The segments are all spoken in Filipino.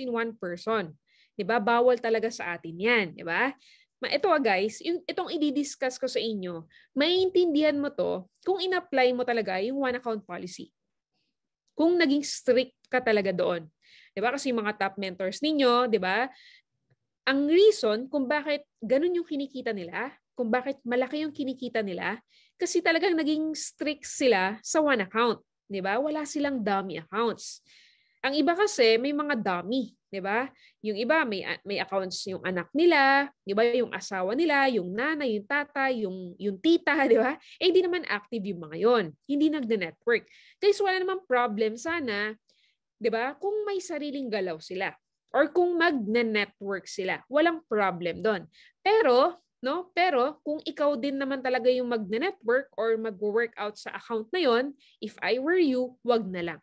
in one person. 'Di ba? Bawal talaga sa atin 'yan, 'di ba? Ito guys, itong i-discuss ko sa inyo, maiintindihan mo to kung in-apply mo talaga yung one account policy. Kung naging strict ka talaga doon. 'Di ba? Kasi yung mga top mentors ninyo, 'di ba? Ang reason kung bakit ganun yung kinikita nila, kung bakit malaki yung kinikita nila, kasi talagang naging strict sila sa one account. 'Di ba? Wala silang dummy accounts. Ang iba kasi may mga dummy, 'di ba? Yung iba may accounts yung anak nila, 'di ba? Yung asawa nila, yung nanay, yung tatay, yung tita, 'di ba? Eh hindi naman active yung mga 'yon. Hindi nagne-network. Guys, wala namang problem sana, 'di ba? Kung may sariling galaw sila or kung magne-network sila, walang problem doon. Pero kung ikaw din naman talaga yung magne-network or mag-workout sa account na 'yon, if I were you, wag na lang.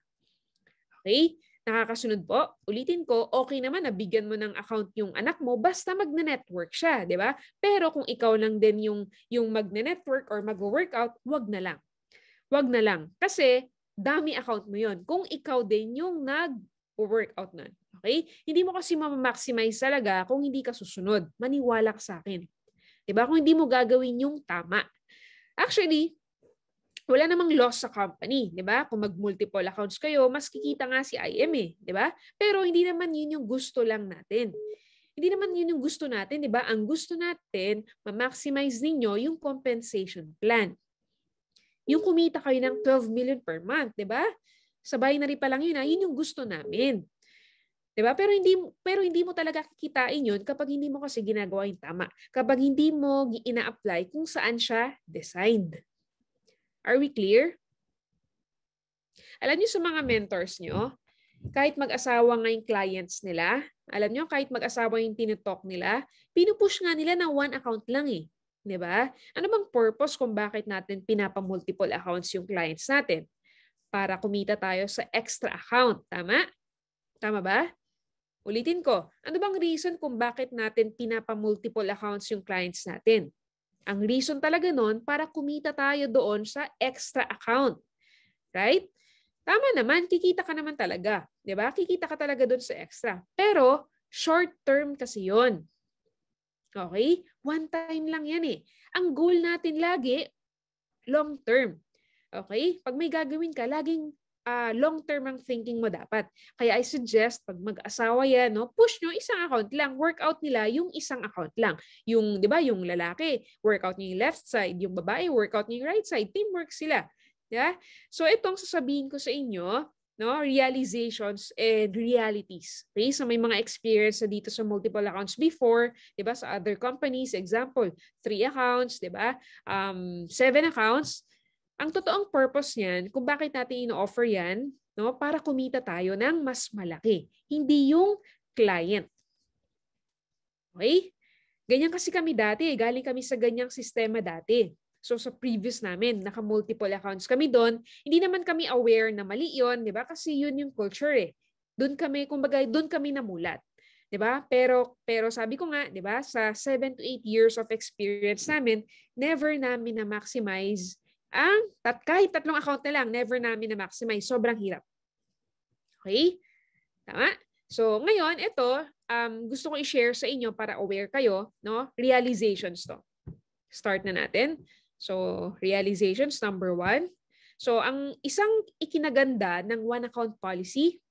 Okay? Nakakasunod po. Ulitin ko, okay naman na bigyan mo ng account yung anak mo basta magne-network siya, 'di ba? Pero kung ikaw lang din yung magne-network or mag-workout, wag na lang. Wag na lang. Kasi dami account mo 'yon. Kung ikaw din yung nag-workout nun. Okay? Hindi mo kasi ma-maximize talaga kung hindi ka susunod. Maniwala ka sa akin. 'Di ba? Kung hindi mo gagawin yung tama. Actually, wala namang loss sa company, 'di ba? Kung mag-multiple accounts kayo, mas kikita nga si IM eh, 'di ba? Pero hindi naman 'yun yung gusto lang natin. Hindi naman 'yun yung gusto natin, 'di ba? Ang gusto natin, ma-maximize ninyo yung compensation plan. Yung kumita kayo ng 12 million per month, 'di ba? Sa binary pa lang 'yun, yun yung gusto namin. 'Di ba? Pero hindi mo talaga kikitain 'yun kapag hindi mo kasi ginagawa yung tama. Kapag hindi mo ina-apply kung saan siya designed. Are we clear? Alam niyo sa mga mentors niyo, kahit mag-asawa nga yung clients nila, alam niyo kahit mag-asawa yung tinutalk nila, pinupush nga nila na one account lang eh. 'Di ba? Ano bang purpose kung bakit natin pinapa-multiple accounts yung clients natin? Para kumita tayo sa extra account. Tama? Tama ba? Ulitin ko, ano bang reason kung bakit natin pinapa-multiple accounts yung clients natin? Ang reason talaga nun, para kumita tayo doon sa extra account. Right? Tama naman, kikita ka naman talaga. 'Di ba? Kikita ka talaga doon sa extra. Pero, short term kasi yon. Okay? One time lang yan eh. Ang goal natin lagi, long term. Okay? Pag may gagawin ka, laging long-term ang thinking mo dapat. Kaya I suggest, pag mag-asawa yan, no, push nyo isang account lang. Workout nila yung isang account lang. Yung, di ba, yung lalaki, workout niya yung left side. Yung babae, workout niya yung right side. Teamwork sila. Yeah? So, itong sasabihin ko sa inyo, no, realizations and realities. Okay? So, may mga experience na dito sa multiple accounts before, di ba, sa other companies. Example, 3 accounts, di ba? 7 accounts. Ang totoong purpose niyan, kung bakit natin ino-offer yan, no, para kumita tayo ng mas malaki. Hindi yung client. Okay? Ganyan kasi kami dati. Galing kami sa ganyang sistema dati. So sa previous namin, naka-multiple accounts kami doon. Hindi naman kami aware na mali yun, di ba? Kasi yun yung culture eh. Doon kami, kumbaga, doon kami namulat. 'Di ba? Pero sabi ko nga, 'di ba, sa 7 to 8 years of experience namin, never namin na maximize kahit 3 account na lang, never namin na maximize. Sobrang hirap. Okay? Tama? So, ngayon, ito, gusto ko i-share sa inyo para aware kayo, no? Realizations to. Start na natin. So, realizations number 1. So, ang isang ikinaganda ng one account policy,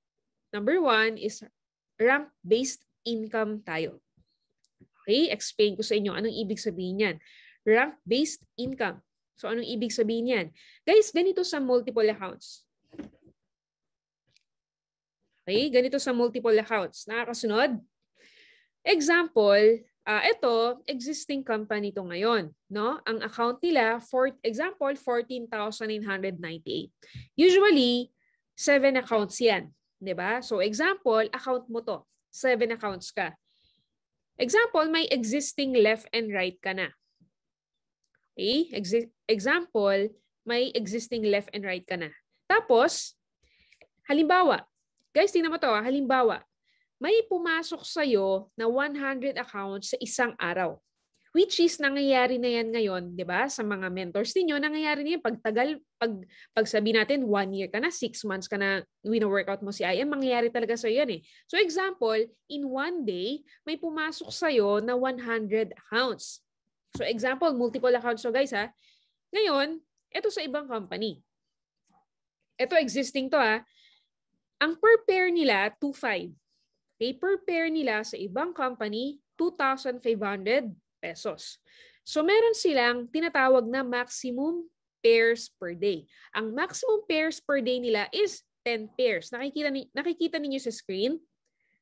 number 1 is rank-based income tayo. Okay? Explain ko sa inyo anong ibig sabihin yan. Rank-based income. So, anong ibig sabihin yan? Guys, ganito sa multiple accounts. Okay? Ganito sa multiple accounts. Nakakasunod? Example, ito, existing company to ngayon. No? Ang account nila, example, 14,998. Usually, 7 accounts yan. Diba? So, example, account mo to. 7 accounts ka. Example, may existing left and right ka na. Okay? Example, may existing left and right ka na. Tapos, halimbawa, guys, tingnan mo to. Halimbawa, may pumasok sa'yo na 100 accounts sa isang araw. Which is nangyayari na yan ngayon, di ba? Sa mga mentors ninyo, nangyayari na yan. Pag sabi natin, 1 year ka na, 6 months ka na, wino-workout mo si IM, mangyayari talaga sa'yo yan eh. So example, in one day, may pumasok sa'yo na 100 accounts. So example, multiple accounts. So guys ha, ngayon, ito sa ibang company. Ito existing to ha. Ang per pair nila, 2,500. Okay, per pair nila sa ibang company, 2,500 pesos. So meron silang tinatawag na maximum pairs per day. Ang maximum pairs per day nila is 10 pairs. Nakikita ninyo sa screen?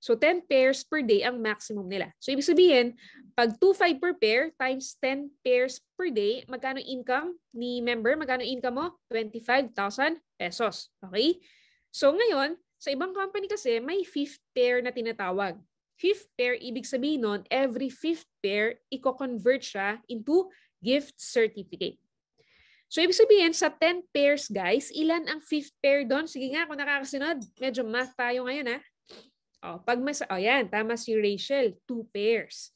So 10 pairs per day ang maximum nila. So ibig sabihin, pag 2,500 per pair times 10 pairs per day, magkano income ni member? Magkano income mo? 25,000 pesos. Okay? So ngayon, sa ibang company kasi, may 5th pair na tinatawag. 5th pair, ibig sabihin nun, every 5th pair, i-convert siya into gift certificate. So, ibig sabihin, sa 10 pairs, guys, ilan ang 5th pair doon? Sige nga, kung nakakasunod, medyo math tayo ngayon, ha? Yan, tama si Rachel, 2 pairs.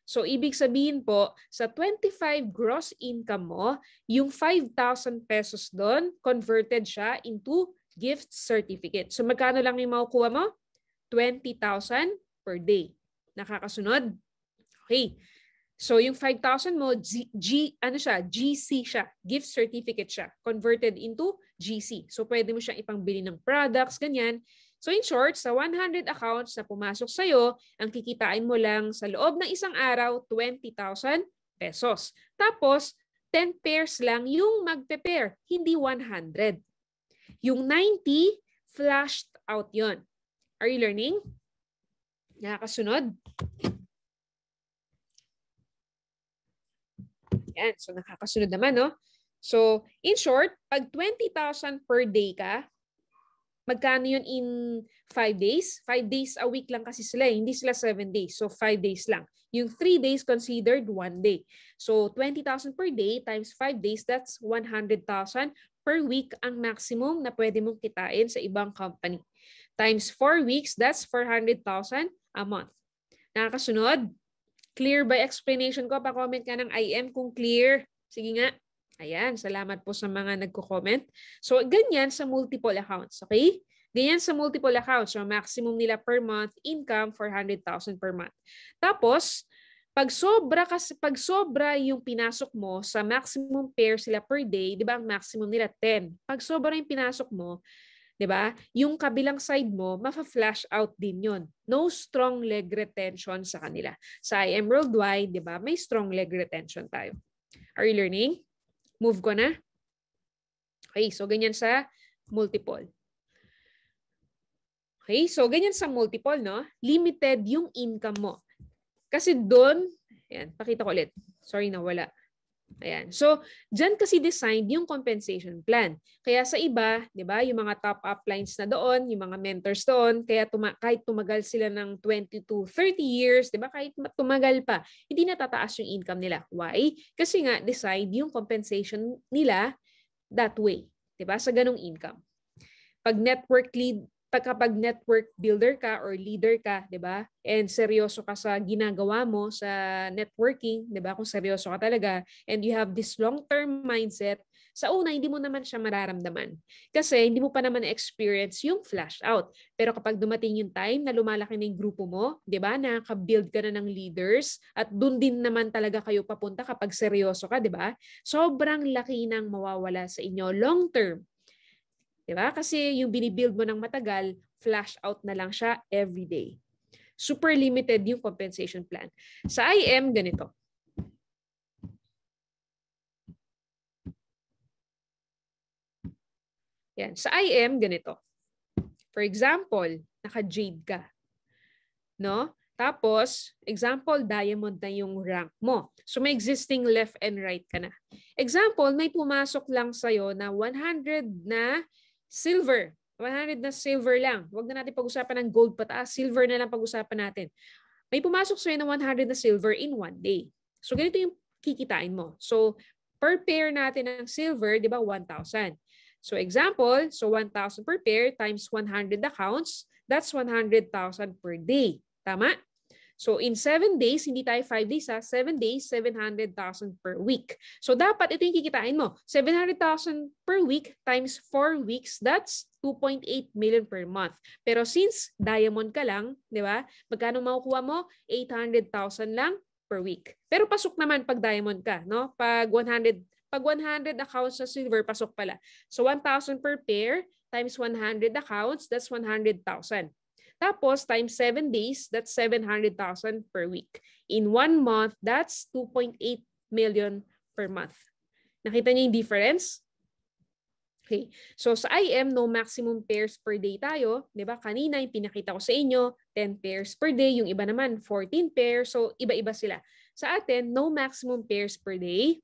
So, ibig sabihin po, sa 25 gross income mo, yung 5,000 pesos doon, converted siya into gift certificate. So, magkano lang yung makukuha mo? 20,000 per day. Nakakasunod? Okay. So, yung 5,000 mo, GC siya. Gift certificate siya. Converted into GC. So, pwede mo siyang ipangbili ng products, ganyan. So, in short, sa 100 accounts na pumasok sa'yo, ang kikitain mo lang sa loob ng isang araw, 20,000 pesos. Tapos, 10 pairs lang yung magpe-pair, hindi 100. Yung 90, flashed out yon. Are you learning? Nakakasunod? Yan. So, nakakasunod naman, no? So, in short, pag 20,000 per day ka, magkano yun in 5 days? 5 days a week lang kasi sila. Hindi sila 7 days. So, 5 days lang. Yung 3 days considered 1 day. So, 20,000 per day times 5 days, that's 100,000 per week ang maximum na pwede mong kitain sa ibang company. Times 4 weeks, that's 400,000 a month. Nakakasunod? Clear by explanation ko? Pa-comment ka ng IM kung clear. Sige nga. Ayan, salamat po sa mga nagko-comment. So, ganyan sa multiple accounts, okay? Ganyan sa multiple accounts. So, maximum nila per month, income, 400,000 per month. Tapos, pag sobra yung pinasok mo sa maximum pair sila per day, di ba ang maximum nila 10. Pag sobra yung pinasok mo, di ba, yung kabilang side mo, mafa-flash out din yon. No strong leg retention sa kanila. Sa IM Worldwide, di ba, may strong leg retention tayo. Are you learning? Move ko na. Okay, so ganyan sa multiple. Okay, so ganyan sa multiple, no? Limited yung income mo. Kasi doon, ayan, pakita ko ulit. Sorry, nawala. Ayan. So, dyan kasi designed yung compensation plan. Kaya sa iba, di ba, yung mga top uplines na doon, yung mga mentors doon, kaya kahit tumagal sila ng 20 to 30 years, di ba, kahit tumagal pa, hindi natataas yung income nila. Why? Kasi nga, designed yung compensation nila that way. Di ba, sa ganong income. Kapag network builder ka or leader ka, 'di ba? And seryoso ka sa ginagawa mo sa networking, 'di ba? Kung seryoso ka talaga and you have this long-term mindset, sa una hindi mo naman siya mararamdaman. Kasi hindi mo pa naman na-experience yung flash out. Pero kapag dumating yung time na lumalaki na yung grupo mo, 'di ba? Nakaka-build ka na ng leaders at doon din naman talaga kayo papunta kapag seryoso ka, 'di ba? Sobrang laki nang mawawala sa inyo long term. Diba? Kasi yung binibuild mo ng matagal, flash out na lang siya every day. Super limited yung compensation plan. Sa IM, ganito. Yan. Sa IM, ganito. For example, naka-jade ka. No? Tapos, example, diamond na yung rank mo. So, may existing left and right ka na. Example, may pumasok lang sa'yo na 100 na silver. 100 na silver lang. Huwag na natin pag-usapan ng gold pataas. Silver na lang pag-usapan natin. May pumasok sa'yo na 100 na silver in one day. So, ganito yung kikitain mo. So, per pair natin ng silver, di ba, 1,000. So, example, so 1,000 per pair times 100 accounts, that's 100,000 per day. Tama? So in 7 days, hindi tayo 5 days 7 days, 700,000 per week. So dapat ito yung kikitain mo. 700,000 per week times 4 weeks, that's 2.8 million per month. Pero since diamond ka lang, di ba? Magkano makukuha mo? 800,000 lang per week. Pero pasok naman pag diamond ka, no? Pag 100 accounts sa silver, pasok pala. So 1,000 per pair times 100 accounts, that's 100,000. Tapos, times 7 days, that's 700,000 per week. In 1 month, that's 2.8 million per month. Nakita niyo yung difference? Okay. So, sa IM, no maximum pairs per day tayo. Diba? Kanina, yung pinakita ko sa inyo, 10 pairs per day. Yung iba naman, 14 pairs. So, iba-iba sila. Sa atin, no maximum pairs per day.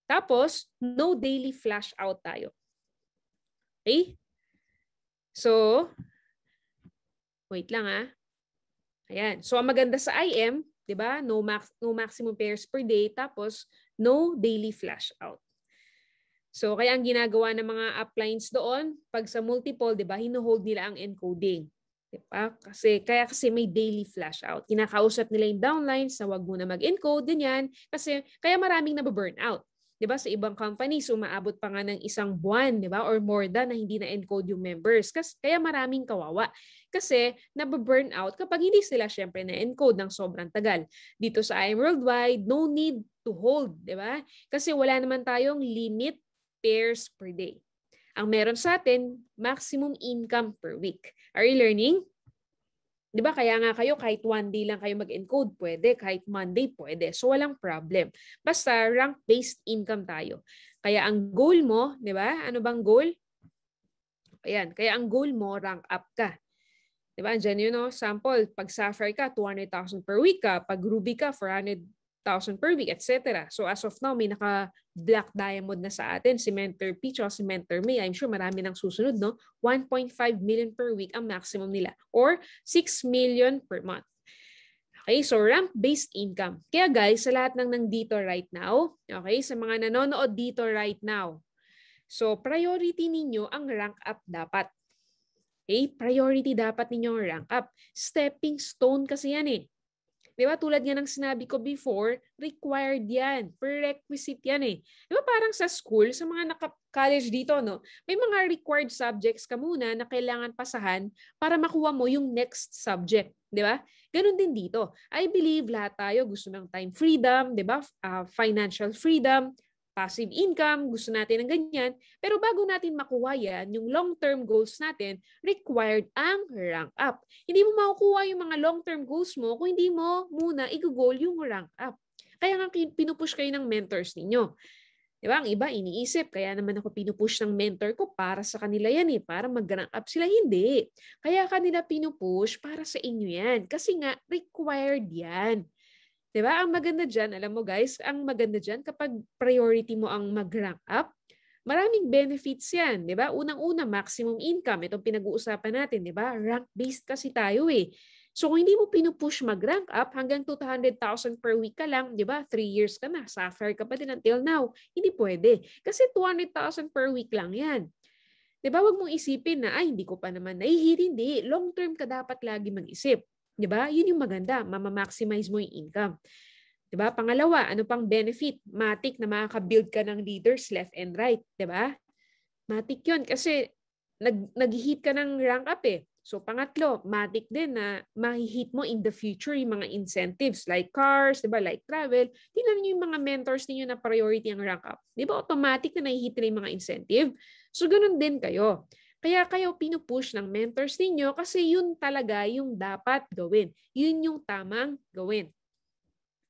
Tapos, no daily flash out tayo. Okay? So, wait lang Ayan. So, ang maganda sa IM, di ba? No maximum pairs per day, tapos no daily flash out. So, kaya ang ginagawa ng mga uplines doon, pag sa multiple, di ba, hinuhold nila ang encoding. Diba? Kasi may daily flash out. Kinakausap nila yung downlines na wag muna mag-encode, ganyan. Kasi kaya maraming nababurn out. Diba? Sa ibang companies, umaabot pa nga ng 1 buwan, diba? Or more than na hindi na-encode yung members. Kaya maraming kawawa. Kasi nababurn out kapag hindi sila syempre na-encode ng sobrang tagal. Dito sa IM Worldwide, no need to hold. Diba? Kasi wala naman tayong limit pairs per day. Ang meron sa atin, maximum income per week. Are you learning? Di ba? Kaya nga kayo, kahit 1 day lang kayo mag-encode, pwede. Kahit Monday, pwede. So, walang problem. Basta, rank-based income tayo. Kaya ang goal mo, di ba? Ano bang goal? Ayan. Kaya ang goal mo, rank up ka. Di ba? Diyan yun, no? Sample, pag Sapphire ka, 200,000 per week ka. Pag Ruby ka, 400,000 per week, etc. So, as of now, may naka-black diamond na sa atin. Si Mentor Peach o si Mentor May. I'm sure marami nang susunod, no? 1.5 million per week ang maximum nila. Or 6 million per month. Okay, so rank-based income. Kaya guys, sa lahat ng nandito right now, okay, sa mga nanonood dito right now, so priority ninyo ang rank up dapat. Okay, priority dapat ninyo ang rank up. Stepping stone kasi yan Di ba? Tulad nga ng sinabi ko before, required yan. Prerequisite yan Di ba parang sa school, sa mga naka-college dito, no? May mga required subjects ka muna na kailangan pasahan para makuha mo yung next subject. Di ba? Ganun din dito. I believe lahat tayo gusto ng time freedom, di ba? Financial freedom, passive income, gusto natin ng ganyan. Pero bago natin makuha yan, yung long-term goals natin, required ang rank up. Hindi mo makukuha yung mga long-term goals mo kung hindi mo muna i-goal yung rank up. Kaya nga pinupush kayo ng mentors ninyo. Diba? Ang iba iniisip, kaya naman ako pinupush ng mentor ko para sa kanila yan para mag-rank up sila. Hindi. Kaya kanila pinupush para sa inyo yan. Kasi nga, required yan. Diba? Ang maganda dyan, alam mo guys, ang maganda dyan kapag priority mo ang mag-rank up, maraming benefits yan. Diba? Unang-una, maximum income. Itong pinag-uusapan natin. Diba? Rank-based kasi tayo So kung hindi mo pinupush mag-rank up, hanggang 200,000 per week ka lang, diba? 3 years ka na, Sapphire ka pa din until now. Hindi pwede. Kasi 200,000 per week lang yan. Diba? Huwag mong isipin na, hindi ko pa naman nahihit. Hindi. Long term ka dapat lagi mag-isip. Diba? Yun yung maganda. Mama-maximize mo yung income. Diba? Pangalawa, ano pang benefit? Matik na makaka-build ka ng leaders left and right. Diba? Matik yun. Kasi nag-hit ka ng rank up So pangatlo, matik din na ma-hit mo in the future yung mga incentives like cars, diba? Like travel. Tingnan niyo yung mga mentors niyo na priority ang rank up. Diba? Automatic na na-hit nila yung mga incentive. So ganun din kayo. Kaya kayo pinupush ng mentors ninyo kasi yun talaga yung dapat gawin. Yun yung tamang gawin.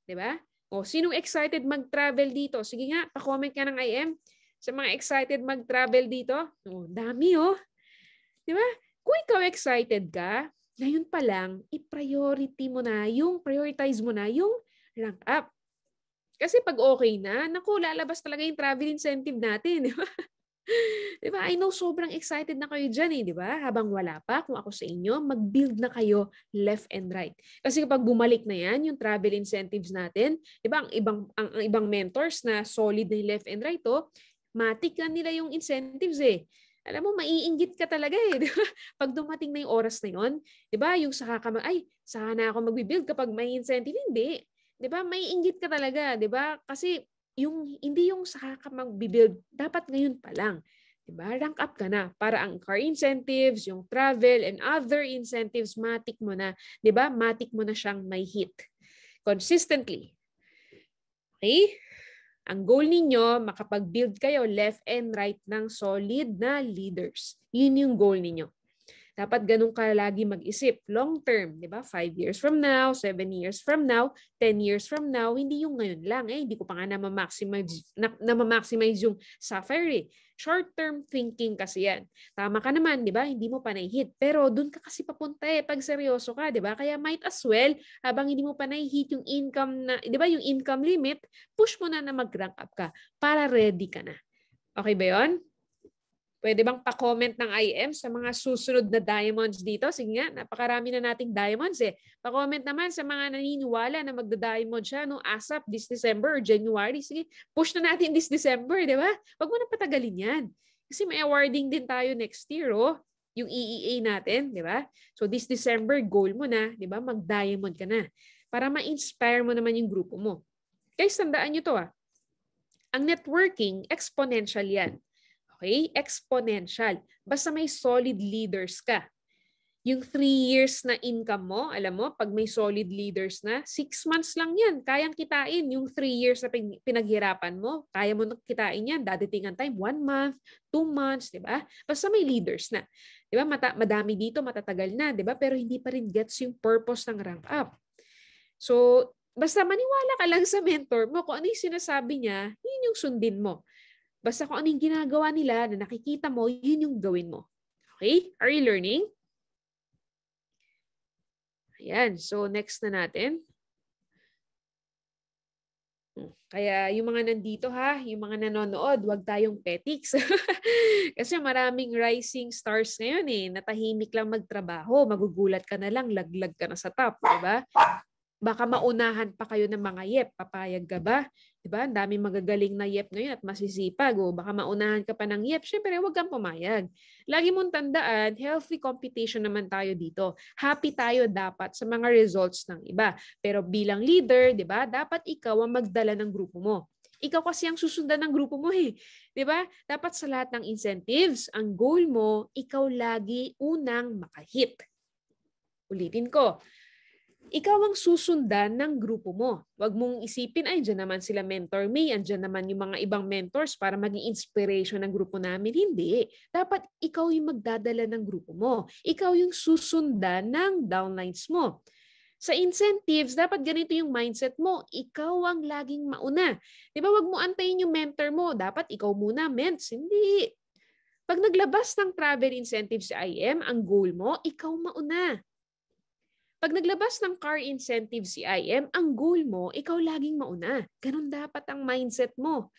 Diba? O, sinong excited mag-travel dito? Sige nga, pa-comment ka ng IM sa mga excited mag-travel dito. O, dami Diba? Kung ikaw excited ka, ngayon pa lang, i-prioritize mo na yung rank up. Kasi pag okay na, naku, lalabas talaga yung travel incentive natin. Diba? Diba? I know sobrang excited na kayo dyan diba? Habang wala pa, kung ako sa inyo, mag-build na kayo left and right. Kasi kapag bumalik na yan, yung travel incentives natin, diba? Ang ibang mentors na solid na left and right matik na nila yung incentives Alam mo, maiinggit ka talaga eh. Di ba? Pag dumating na yung oras na yun, di ba, yung saka na ako magbibuild kapag may incentive. Hindi. Di ba, maiinggit ka talaga. Di ba? Kasi hindi yung saka ka magbibuild, dapat ngayon pa lang. Diba? Rank up ka na para ang car incentives, yung travel, and other incentives, matik mo na. Diba? Matik mo na siyang may hit. Consistently. Okay? Ang goal ninyo, makapag-build kayo left and right ng solid na leaders. Yun yung goal ninyo. Dapat ganun ka lagi mag-isip. Long term, di ba? 5 years from now, 7 years from now, 10 years from now, hindi yung ngayon lang. Hindi ko pa nga na-maximize yung Sapphire. Short-term thinking kasi yan. Tama ka naman, di ba? Hindi mo pa na-hit. Pero dun ka kasi papunta pag seryoso ka, di ba? Kaya might as well, habang hindi mo pa na-hit yung income na, di ba, yung income limit, push mo na mag-rank up ka para ready ka na. Okay ba yun? Pwede bang pa-comment ng IM sa mga susunod na diamonds dito? Sige nga, napakarami na nating diamonds eh. Pa-comment naman sa mga naniniwala na magda-diamond siya ASAP this December or January. Sige, push na natin this December, di ba? Huwag mo na patagalin yan. Kasi may awarding din tayo next year, yung EEA natin, di ba? So this December, goal mo na, di ba? Mag-diamond ka na. Para ma-inspire mo naman yung grupo mo. Guys, tandaan nyo to Ang networking, exponential yan. Okay? Exponential. Basta may solid leaders ka. Yung 3 years na income mo, alam mo, pag may solid leaders na, 6 months lang yan. Kayang kitain yung 3 years na pinaghirapan mo. Kaya mo na kitain yan. Dadating ang time, 1 month, 2 months, di ba? Basta may leaders na. Di ba? Madami dito, matatagal na, di ba? Pero hindi pa rin gets yung purpose ng rank up. So, basta maniwala ka lang sa mentor mo. Kung ano yung sinasabi niya, yun yung sundin mo. Basta kung ano yung ginagawa nila na nakikita mo, yun yung gawin mo. Okay? Are you learning? Ayan. So, next na natin. Kaya yung mga nandito yung mga nanonood, huwag tayong petics. Kasi maraming rising stars ngayon natahimik lang magtrabaho, magugulat ka na lang, laglag ka na sa top, di ba? Baka maunahan pa kayo ng mga yep. Papayag ka ba? Diba? Ang daming magagaling na yep ngayon at masisipag. Baka maunahan ka pa ng yep. Siyempre, huwag kang pumayag. Lagi mong tandaan, healthy competition naman tayo dito. Happy tayo dapat sa mga results ng iba. Pero bilang leader, diba, dapat ikaw ang magdala ng grupo mo. Ikaw kasi ang susundan ng grupo mo Diba? Dapat sa lahat ng incentives, ang goal mo, ikaw lagi unang makahit. Ulitin ko. Ikaw ang susundan ng grupo mo. Huwag mong isipin, dyan naman sila mentor me, andyan naman yung mga ibang mentors para maging inspiration ng grupo namin. Hindi. Dapat ikaw yung magdadala ng grupo mo. Ikaw yung susundan ng downlines mo. Sa incentives, dapat ganito yung mindset mo. Ikaw ang laging mauna. Di ba, huwag mo antayin yung mentor mo. Dapat ikaw muna, ments. Hindi. Pag naglabas ng travel incentives sa IM, ang goal mo, ikaw mauna. Pag naglabas ng car incentive si IM, ang goal mo, ikaw laging mauna. Ganun dapat ang mindset mo.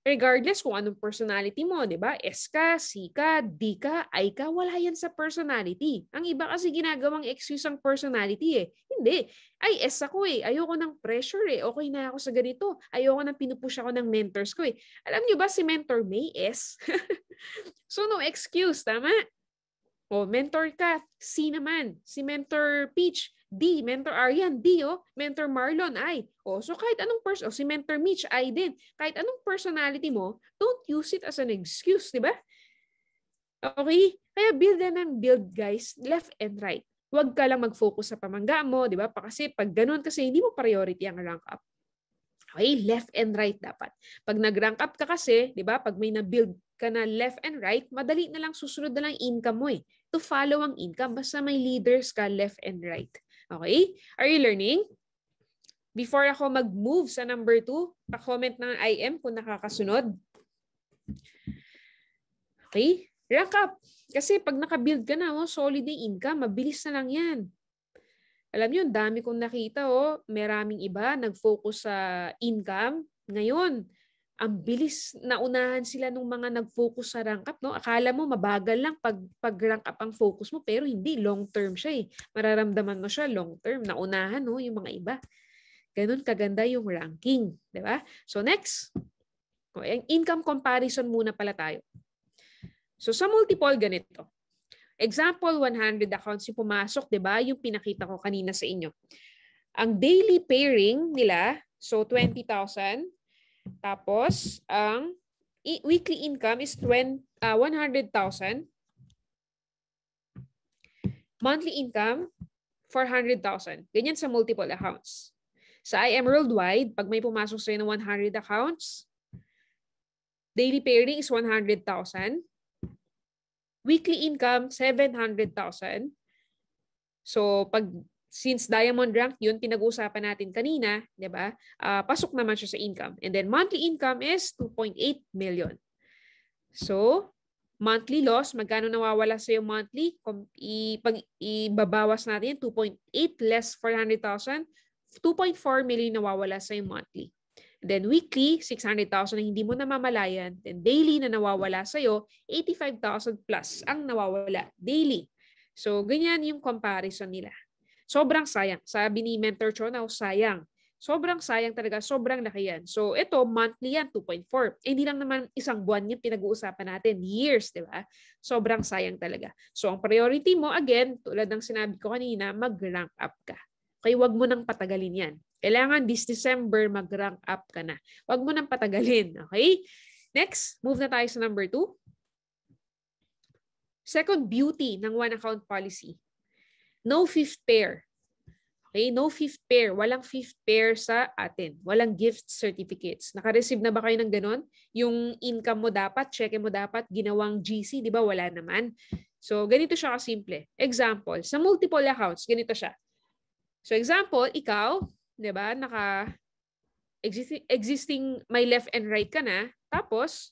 Regardless kung anong personality mo, di ba? S ka, C ka, D ka, I ka, wala yan sa personality. Ang iba kasi ginagawang excuse ang personality Hindi. Ay, S ako Ayoko ng pressure Okay na ako sa ganito. Ayoko nang pinupush ako ng mentors ko Alam niyo ba si Mentor May S? So no excuse, tama? Mentor ka, C naman. Si Mentor Peach, D. Mentor Arian, D. Mentor Marlon, I. So kahit anong person, si Mentor Mitch, I din. Kahit anong personality mo, don't use it as an excuse, di ba? Okay? Kaya build and build, guys, left and right. Huwag ka lang mag-focus sa pamangga mo, di ba? Kasi pag ganun kasi, hindi mo priority ang rank up. Okay? Left and right dapat. Pag nag-rank up ka kasi, di ba? Pag may na-build ka na left and right, madali na lang susunod na lang income mo to follow ang income. Basta may leaders ka left and right. Okay? Are you learning? Before ako mag-move sa number 2, pa-comment ng IM kung nakakasunod. Okay? Rank up. Kasi pag naka-build ka na, solid yung income, mabilis na lang yan. Alam niyo, dami kong nakita, maraming iba nag-focus sa income. Ngayon, ang bilis naunahan sila nung mga nag-focus sa rank up, Akala mo mabagal lang pag rank up ang focus mo, pero hindi, long term siya Mararamdaman mo siya long term, naunahan yung mga iba. Ganun kaganda yung ranking, di ba? So next, income comparison muna pala tayo. So sa multiple, ganito. Example, 100 accounts yung pumasok, di ba? Yung pinakita ko kanina sa inyo. Ang daily pairing nila, so 20,000. Tapos, ang weekly income is 100,000. Monthly income, 400,000. Ganyan sa multiple accounts. Sa IM Worldwide, pag may pumasok sa'yo ng 100 accounts, daily pairing is 100,000. Weekly income, 700,000. So, since diamond rank yun, pinag-uusapan natin kanina, di ba? Pasok naman siya sa income. And then monthly income is 2.8 million. So, monthly loss, magkano nawawala sa yung monthly? Pag ibabawas natin, 2.8 less 400,000, 2.4 million nawawala sa yung monthly. And then weekly, 600,000 na hindi mo namamalayan. Then daily na nawawala sa'yo, 85,000 plus ang nawawala daily. So, ganyan yung comparison nila. Sobrang sayang. Sabi ni Mentor Chonaw, sayang. Sobrang sayang talaga. Sobrang laki yan. So, ito, monthly yan, 2.4. Hindi lang naman isang buwan yung pinag-uusapan natin. Years, di ba? Sobrang sayang talaga. So, ang priority mo, again, tulad ng sinabi ko kanina, mag-rank up ka. Okay, wag mo nang patagalin yan. Kailangan this December mag-rank up ka na. Wag mo nang patagalin. Okay? Next, move na tayo sa number 2. Second beauty ng one account policy. No fifth pair. Okay? No fifth pair. Walang fifth pair sa atin. Walang gift certificates. Naka-receive na ba kayo ng ganon? Yung income mo dapat, check mo dapat, ginawang GC, di ba? Wala naman. So, ganito siya kasimple. Example, sa multiple accounts, ganito siya. So, example, ikaw, di ba, existing may left and right ka na, tapos,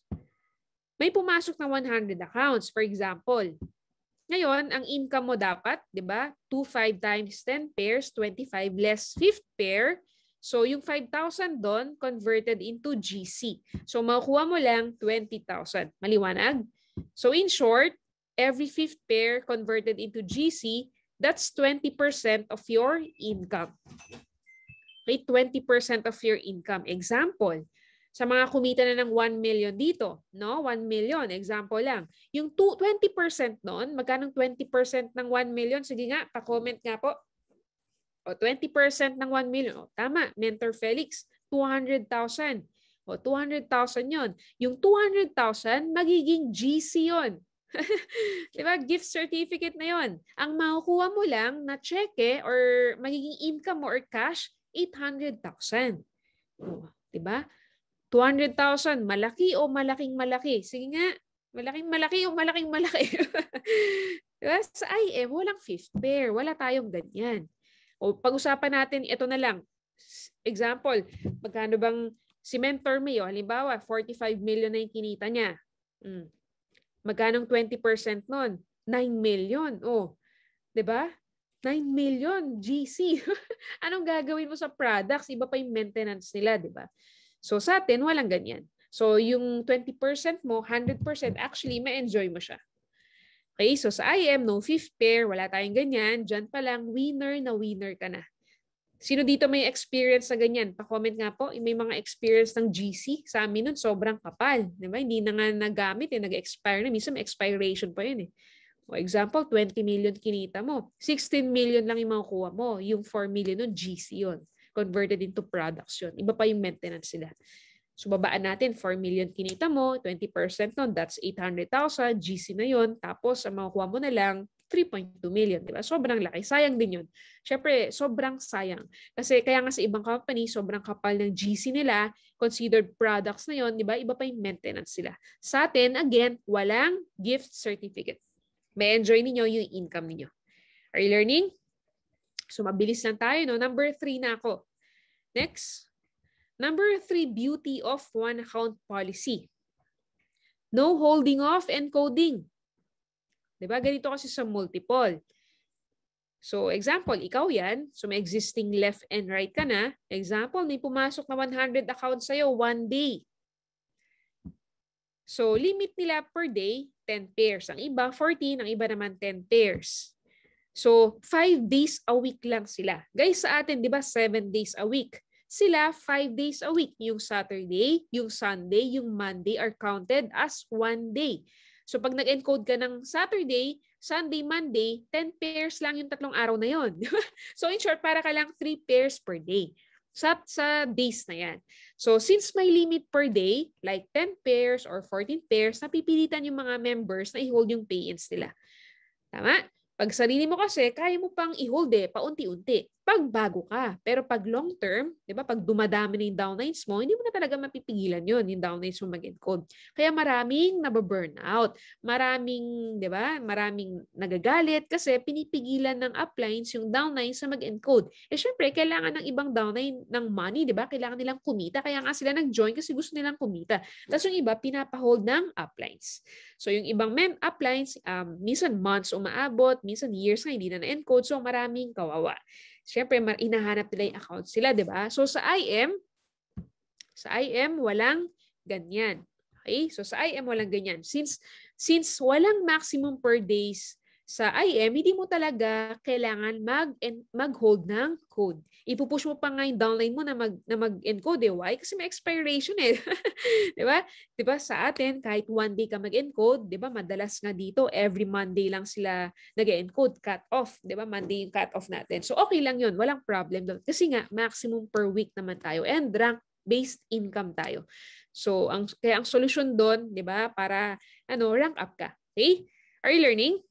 may pumasok na 100 accounts, for example. Ngayon, ang income mo dapat, di ba, 25 times 10 pairs, 25 less fifth pair. So, yung 5,000 doon, converted into GC. So, makukuha mo lang 20,000. Maliwanag? So, in short, every fifth pair converted into GC, that's 20% of your income. Okay, 20% of your income. Example, sa mga kumita na ng 1 million dito, no? 1 million, example lang. Yung 20% noon, magkano 20% ng 1 million? Sige nga, pa-comment nga po. O 20% ng 1 million. O, tama, Mentor Felix, 200,000. O 200,000 yon. Yung 200,000, magiging GC yon. Diba? Gift certificate na yon. Ang makukuha mo lang na cheque or magiging income mo or cash, 800,000. Diba? 200,000, malaki o malaking malaki? Sige nga, malaking malaki o malaking malaki? Diba? Sa IM, walang fifth pair. Wala tayong ganyan. O pag-usapan natin, ito na lang. Example, magkano bang si Mentor May, halimbawa, 45 million na yung kinita niya. Magkano 20% nun? 9 million. Oh, 'di ba? 9 million GC. Anong gagawin mo sa products? Iba pa yung maintenance nila, 'di ba? So sa atin walang ganyan. So yung 20% mo, 100% actually ma-enjoy mo siya. Okay, so sa IM no fifth pair, wala tayong ganyan. Diyan pa lang winner na winner ka na. Sino dito may experience sa ganyan? Pa-comment nga po, may mga experience ng GC. Sa amin nun, sobrang kapal. Diba? Hindi na nga nagamit, nag-expire na. Minsan may expiration pa yun. For example, 20 million kinita mo. 16 million lang yung makukuha mo. Yung 4 million nun, GC yun. Converted into products yun. Iba pa yung maintenance sila. So, babaan natin, 4 million kinita mo, 20% nun, that's 800,000, GC na yun. Tapos, ang makukuha mo na lang, 3.2 million, di ba? Sobrang laki. Sayang din yun. Siyempre, sobrang sayang. Kasi kaya nga sa ibang company, sobrang kapal ng GC nila, considered products na yun, di ba? Iba pa yung maintenance sila. Sa atin, again, walang gift certificate. May enjoy ninyo yung income ninyo. Are you learning? So, mabilis lang tayo, no? Number 3 na ako. Next. Number 3, beauty of one account policy. No holding off and coding. Diba? Ganito kasi sa multiple. So, example, ikaw yan. So, may existing left and right ka na. Example, may pumasok na 100 accounts sa'yo one day. So, limit nila per day, 10 pairs. Ang iba, 14. Ang iba naman, 10 pairs. So, 5 days a week lang sila. Guys, sa atin, di ba, 7 days a week. Sila, 5 days a week. Yung Saturday, yung Sunday, yung Monday are counted as 1 day. So pag nag-encode ka ng Saturday, Sunday, Monday, 10 pairs lang yung 3 araw na yon. So in short, para ka lang 3 pairs per day sa days na yan. So since may limit per day, like 10 pairs or 14 pairs, napipilitan yung mga members na i-hold yung pay-ins nila. Tama? Pag sarili mo kasi, kaya mo pang i-hold paunti-unti. Pag bago ka. Pero pag long term, di ba, pag dumadami na yung downlines mo, hindi mo na talaga mapipigilan yun, yung downlines mo mag-encode. Kaya maraming nababurnout. Maraming, di ba, maraming nagagalit kasi pinipigilan ng uplines yung downlines na mag-encode. Syempre, kailangan ng ibang downline ng money, di ba? Kailangan nilang kumita. Kaya nga sila nag-join kasi gusto nilang kumita. Tapos yung iba, pinapahold ng uplines. So yung ibang uplines, minsan months umaabot, minsan years na hindi na na-encode. So maraming kawawa. Siyempre, inahanap nila yung accounts sila, di ba? So sa IM, walang ganyan. Okay? So sa IM, walang ganyan. Since walang maximum per days sa IM, hindi mo talaga kailangan mag-hold ng code. Ipupush mo pa nga yung downline mo na mag-encode. Why? Kasi may expiration Di ba? Di ba sa atin, kahit 1 day ka mag-encode, di ba? Madalas nga dito, every Monday lang sila nag-encode, cut off. Di ba? Monday yung cut off natin. So okay lang yun. Walang problem doon. Kasi nga, maximum per week naman tayo. And rank-based income tayo. So, kaya ang solusyon doon, di ba? Para, rank up ka. Okay? Are you learning?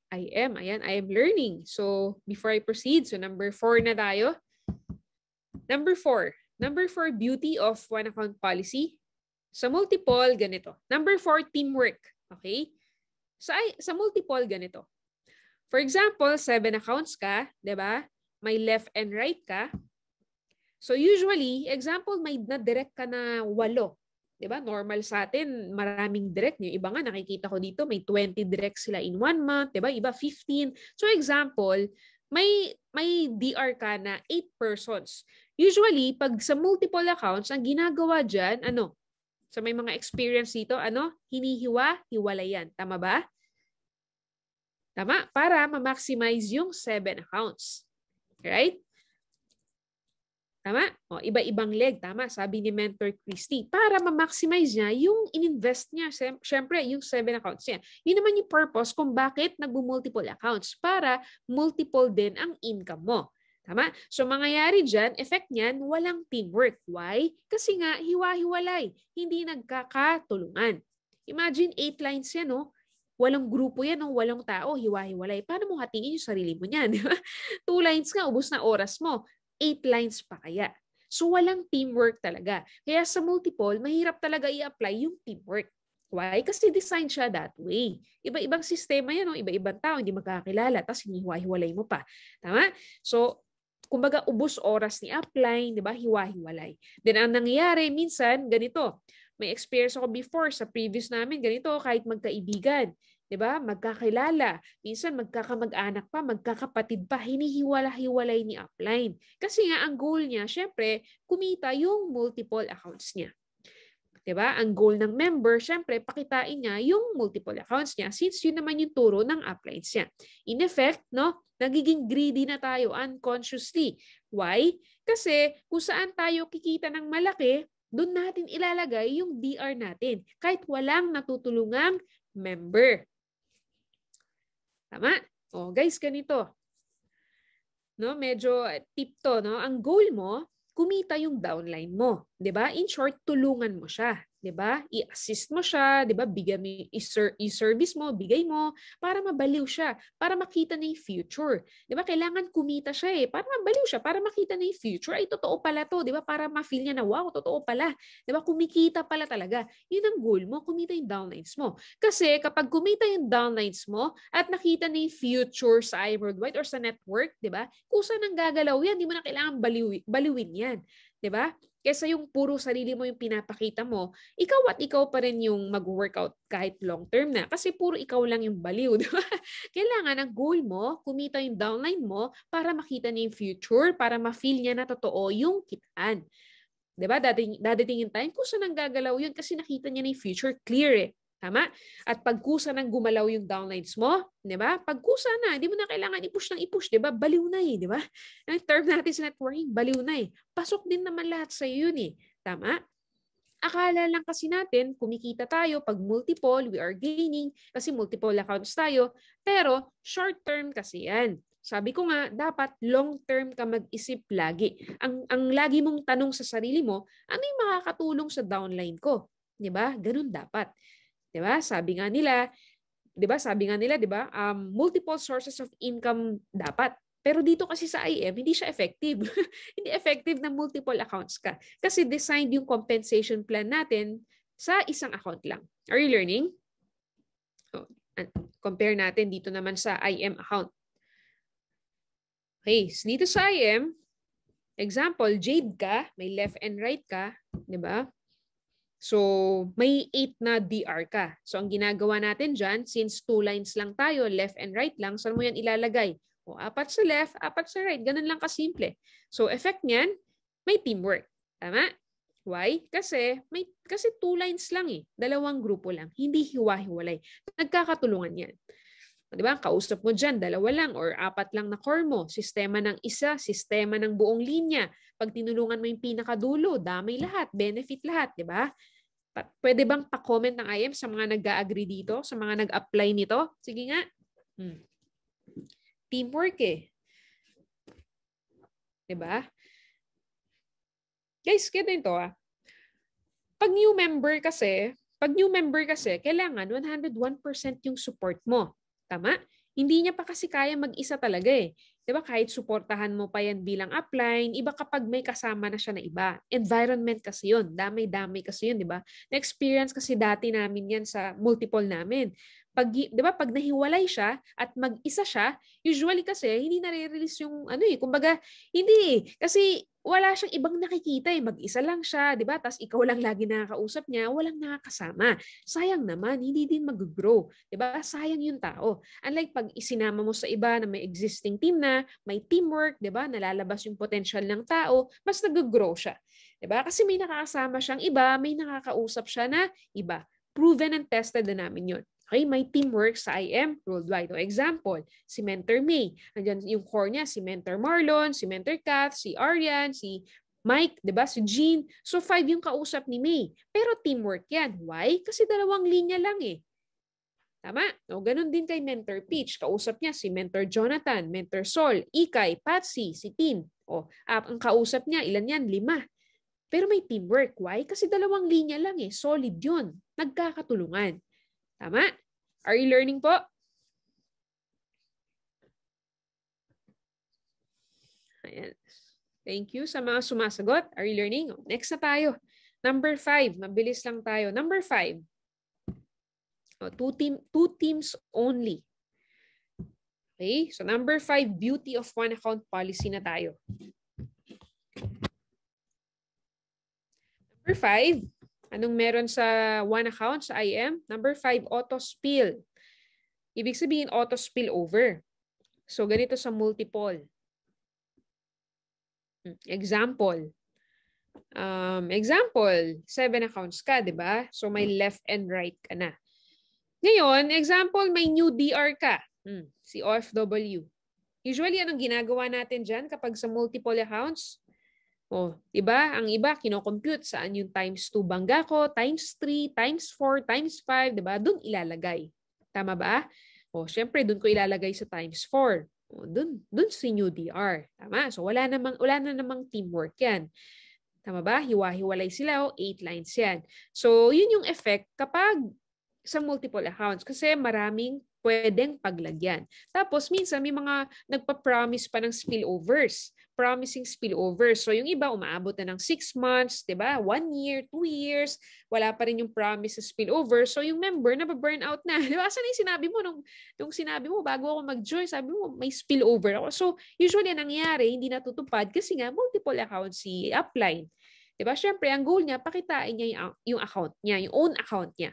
I am learning. So, before I proceed, so number 4 na tayo. Number 4, beauty of one account policy. Sa multiple, ganito. Number 4, teamwork. Okay? Sa multiple, ganito. For example, 7 accounts ka, di ba? May left and right ka. So, usually, example, may na-direct ka na 8. Diba? Normal sa atin, maraming direct. Yung iba nga, nakikita ko dito, may 20 direct sila in 1 month. Diba? Iba 15. So example, may DR ka na 8 persons. Usually, pag sa multiple accounts, ang ginagawa dyan, So may mga experience dito, hinihiwa-hiwalayan. Tama ba? Tama? Para ma-maximize yung 7 accounts. Right? Tama? O, iba-ibang leg. Tama, sabi ni Mentor Christy. Para ma-maximize niya yung in-invest niya. Siyempre, yung 7 accounts niya. Yun naman yung purpose kung bakit nagbo-multiple accounts. Para multiple din ang income mo. Tama? So, mangyayari dyan, effect niyan, walang teamwork. Why? Kasi nga, hiwa-hiwalay. Hindi nagkakatulungan. Imagine 8 lines yan, no? Walang grupo yan, no? Walang tao, hiwa-hiwalay. Paano mo hatiin yung sarili mo niyan? 2 lines nga, ubos na oras mo. 8 lines pa kaya. So walang teamwork talaga. Kaya sa multiple, mahirap talaga i-apply yung teamwork. Why? Kasi design siya that way. Iba-ibang sistema yan, iba-ibang tao, hindi magkakilala, tapos hinihiwa-hiwalay mo pa. Tama? So, kumbaga, ubos oras ni apply, di ba? Hiwa-hiwalay. Then ang nangyayari, minsan, ganito. May experience ako before sa previous namin, ganito, kahit magkaibigan. 'Di ba? Magkakilala, minsan magkakamag-anak pa, magkakapatid pa, hinihiwala-hiwalay ni upline. Kasi nga ang goal niya, syempre, kumita yung multiple accounts niya. 'Di ba? Ang goal ng member, syempre, pakitain niya yung multiple accounts niya since yun naman yung turo ng uplines niya. In effect, nagiging greedy na tayo unconsciously. Why? Kasi kung saan tayo kikita ng malaki, doon natin ilalagay yung DR natin kahit walang natutulungang member. Tama? O, guys, ganito. Medyo tip to, Ang goal mo, kumita yung downline mo, 'di ba? In short, tulungan mo siya, 'di ba? I-assist mo siya, 'di ba? Bigyan mo i-service mo, bigay mo para mabaliw siya, para makita na yung future. 'Di ba? Kailangan kumita siya para mabaliw siya, para makita na yung future. Ay totoo pala 'to, 'di ba? Para ma-feel niya na wow, totoo pala. 'Di ba? Kumikita pala talaga. 'Yun ang goal mo, kumita yung downlines mo. Kasi kapag kumita yung downlines mo at nakita na yung future sa iWorldwide or sa network, 'di ba? Kusa nang gagalaw yan, hindi mo na kailangan baliwin yan. 'Di ba? Kesa yung puro sarili mo yung pinapakita mo, ikaw pa rin yung mag-workout kahit long term na. Kasi puro ikaw lang yung baliw. Diba? Kailangan ang goal mo, kumita yung downline mo para makita niya yung future, para ma-feel niya na totoo yung kitaan. Diba? Dadating yung time kung saan nang gagalaw yun kasi nakita niya na yung future clear Tama? At pagkusa ng gumalaw yung downlines mo, di ba? Pagkusa na, hindi mo na kailangan i-push ng i-push, di ba? Baliw na eh, di ba? Ang term natin sa networking, baliw na eh. Pasok din naman lahat sa yun eh. Tama? Akala lang kasi natin, kumikita tayo pag multiple, we are gaining kasi multiple accounts tayo. Pero short term kasi yan. Sabi ko nga, dapat long term ka mag-isip lagi. Ang lagi mong tanong sa sarili mo, ano yung makakatulong sa downline ko? Di ba? Ganun dapat. 'Di ba? Sabi nga nila, 'di ba? Multiple sources of income dapat. Pero dito kasi sa IM, hindi siya effective. Hindi effective na multiple accounts ka. Kasi designed yung compensation plan natin sa isang account lang. Are you learning? Oh, compare natin dito naman sa IM account. Okay, so dito sa IM, example, Jade ka, may left and right ka, 'di ba? So, may 8 na DR ka. So, ang ginagawa natin dyan, since 2 lines lang tayo, left and right lang, saan mo yan ilalagay? O, 4 sa left, 4 sa right. Ganun lang kasimple. So, effect niyan, may teamwork. Tama? Why? Kasi 2 lines lang eh. 2 grupo lang. Hindi hiwa-hiwalay. Nagkakatulungan yan. Di ba? Kausap mo dyan, 2 lang or 4 lang na core mo. Sistema ng isa, sistema ng buong linya. Pag tinulungan mo yung pinakadulo, damay lahat, benefit lahat, di ba? Pwede bang pa-comment ng IM sa mga nag-agree dito, sa mga nag-apply nito? Sige nga. Teamwork eh. Di ba? Guys, ganito ah. Pag new member kasi, kailangan 101% yung support mo. Tama? Hindi niya pa kasi kaya mag-isa talaga eh. 'Di ba? Kahit suportahan mo pa yan bilang upline, iba kapag may kasama na siya na iba. Environment kasi 'yun. Damay-damay kasi 'yun, 'di ba? Na-experience kasi dati namin yan sa multiple namin. Pag, 'di ba, pag nahiwalay siya at mag-isa siya, usually kasi hindi nare-release yung kumbaga, hindi kasi wala siyang ibang nakikita eh. Mag-isa lang siya, 'di ba? Tapos ikaw lang lagi nakakausap niya, walang nakakasama. Sayang naman, hindi din mag-grow, 'di ba? Sayang yung tao. Unlike pag isinama mo sa iba na may existing team na, may teamwork, 'di ba? Nalalabas yung potential ng tao, mas nag-grow siya. 'Di ba? Kasi may nakakasama siyang iba, may nakakausap siya na iba. Proven and tested na namin 'yon. Okay, may teamwork sa IM worldwide. O example, si Mentor May. Andiyan yung core niya, si Mentor Marlon, si Mentor Kath, si Arian, si Mike, 'di ba? Si Jean. So 5 yung kausap ni May. Pero teamwork 'yan. Why? Kasi 2 linya lang eh. Tama? O ganun din kay Mentor Peach. Kausap niya si Mentor Jonathan, Mentor Sol, Ikay, Patsy, si Tin. O ang kausap niya, ilan yan? 5. Pero may teamwork. Why? Kasi 2 linya lang eh. Solid yun. Nagkakatulungan. Tama? Are you learning po? Ayan. Thank you sa mga sumasagot. Are you learning? Next na tayo. Number 5. Mabilis lang tayo. Number 5. Two teams only. Okay? So number 5, beauty of one account policy na tayo. Number 5, anong meron sa one account sa IM? Number 5, auto spill. Ibig sabihin auto spill over. So ganito sa multiple. Example. 7 accounts ka, 'di ba? So may left and right ka na. Ngayon, example, may new DR ka. Si OFW. Usually, anong ginagawa natin dyan kapag sa multiple accounts? Diba? Ang iba, kino-compute saan yung times 2 bangga ko, times 3, times 4, times 5, diba? Doon ilalagay. Tama ba? Syempre, doon ko ilalagay sa times 4. Doon si new DR. Tama? So, wala na namang teamwork yan. Tama ba? Hiwa-hiwalay sila, 8 lines yan. So, yun yung effect kapag sa multiple accounts kasi maraming pwedeng paglagyan. Tapos minsan may mga nagpa-promise pa ng spillovers, promising spillovers. So yung iba umaabot na ng 6 months, 'di ba? 1 year, 2 years, wala pa rin yung promise sa spillover. So yung member na burn out na. 'Di ba? Saan yung sinabi mo nung sinabi mo bago ako mag-join, sabi mo may spillover ako. So usually ang nangyayari hindi natutupad kasi nga multiple accounts si upline. 'Di ba? Syempre ang goal niya pakitain niya yung account niya, yung own account niya.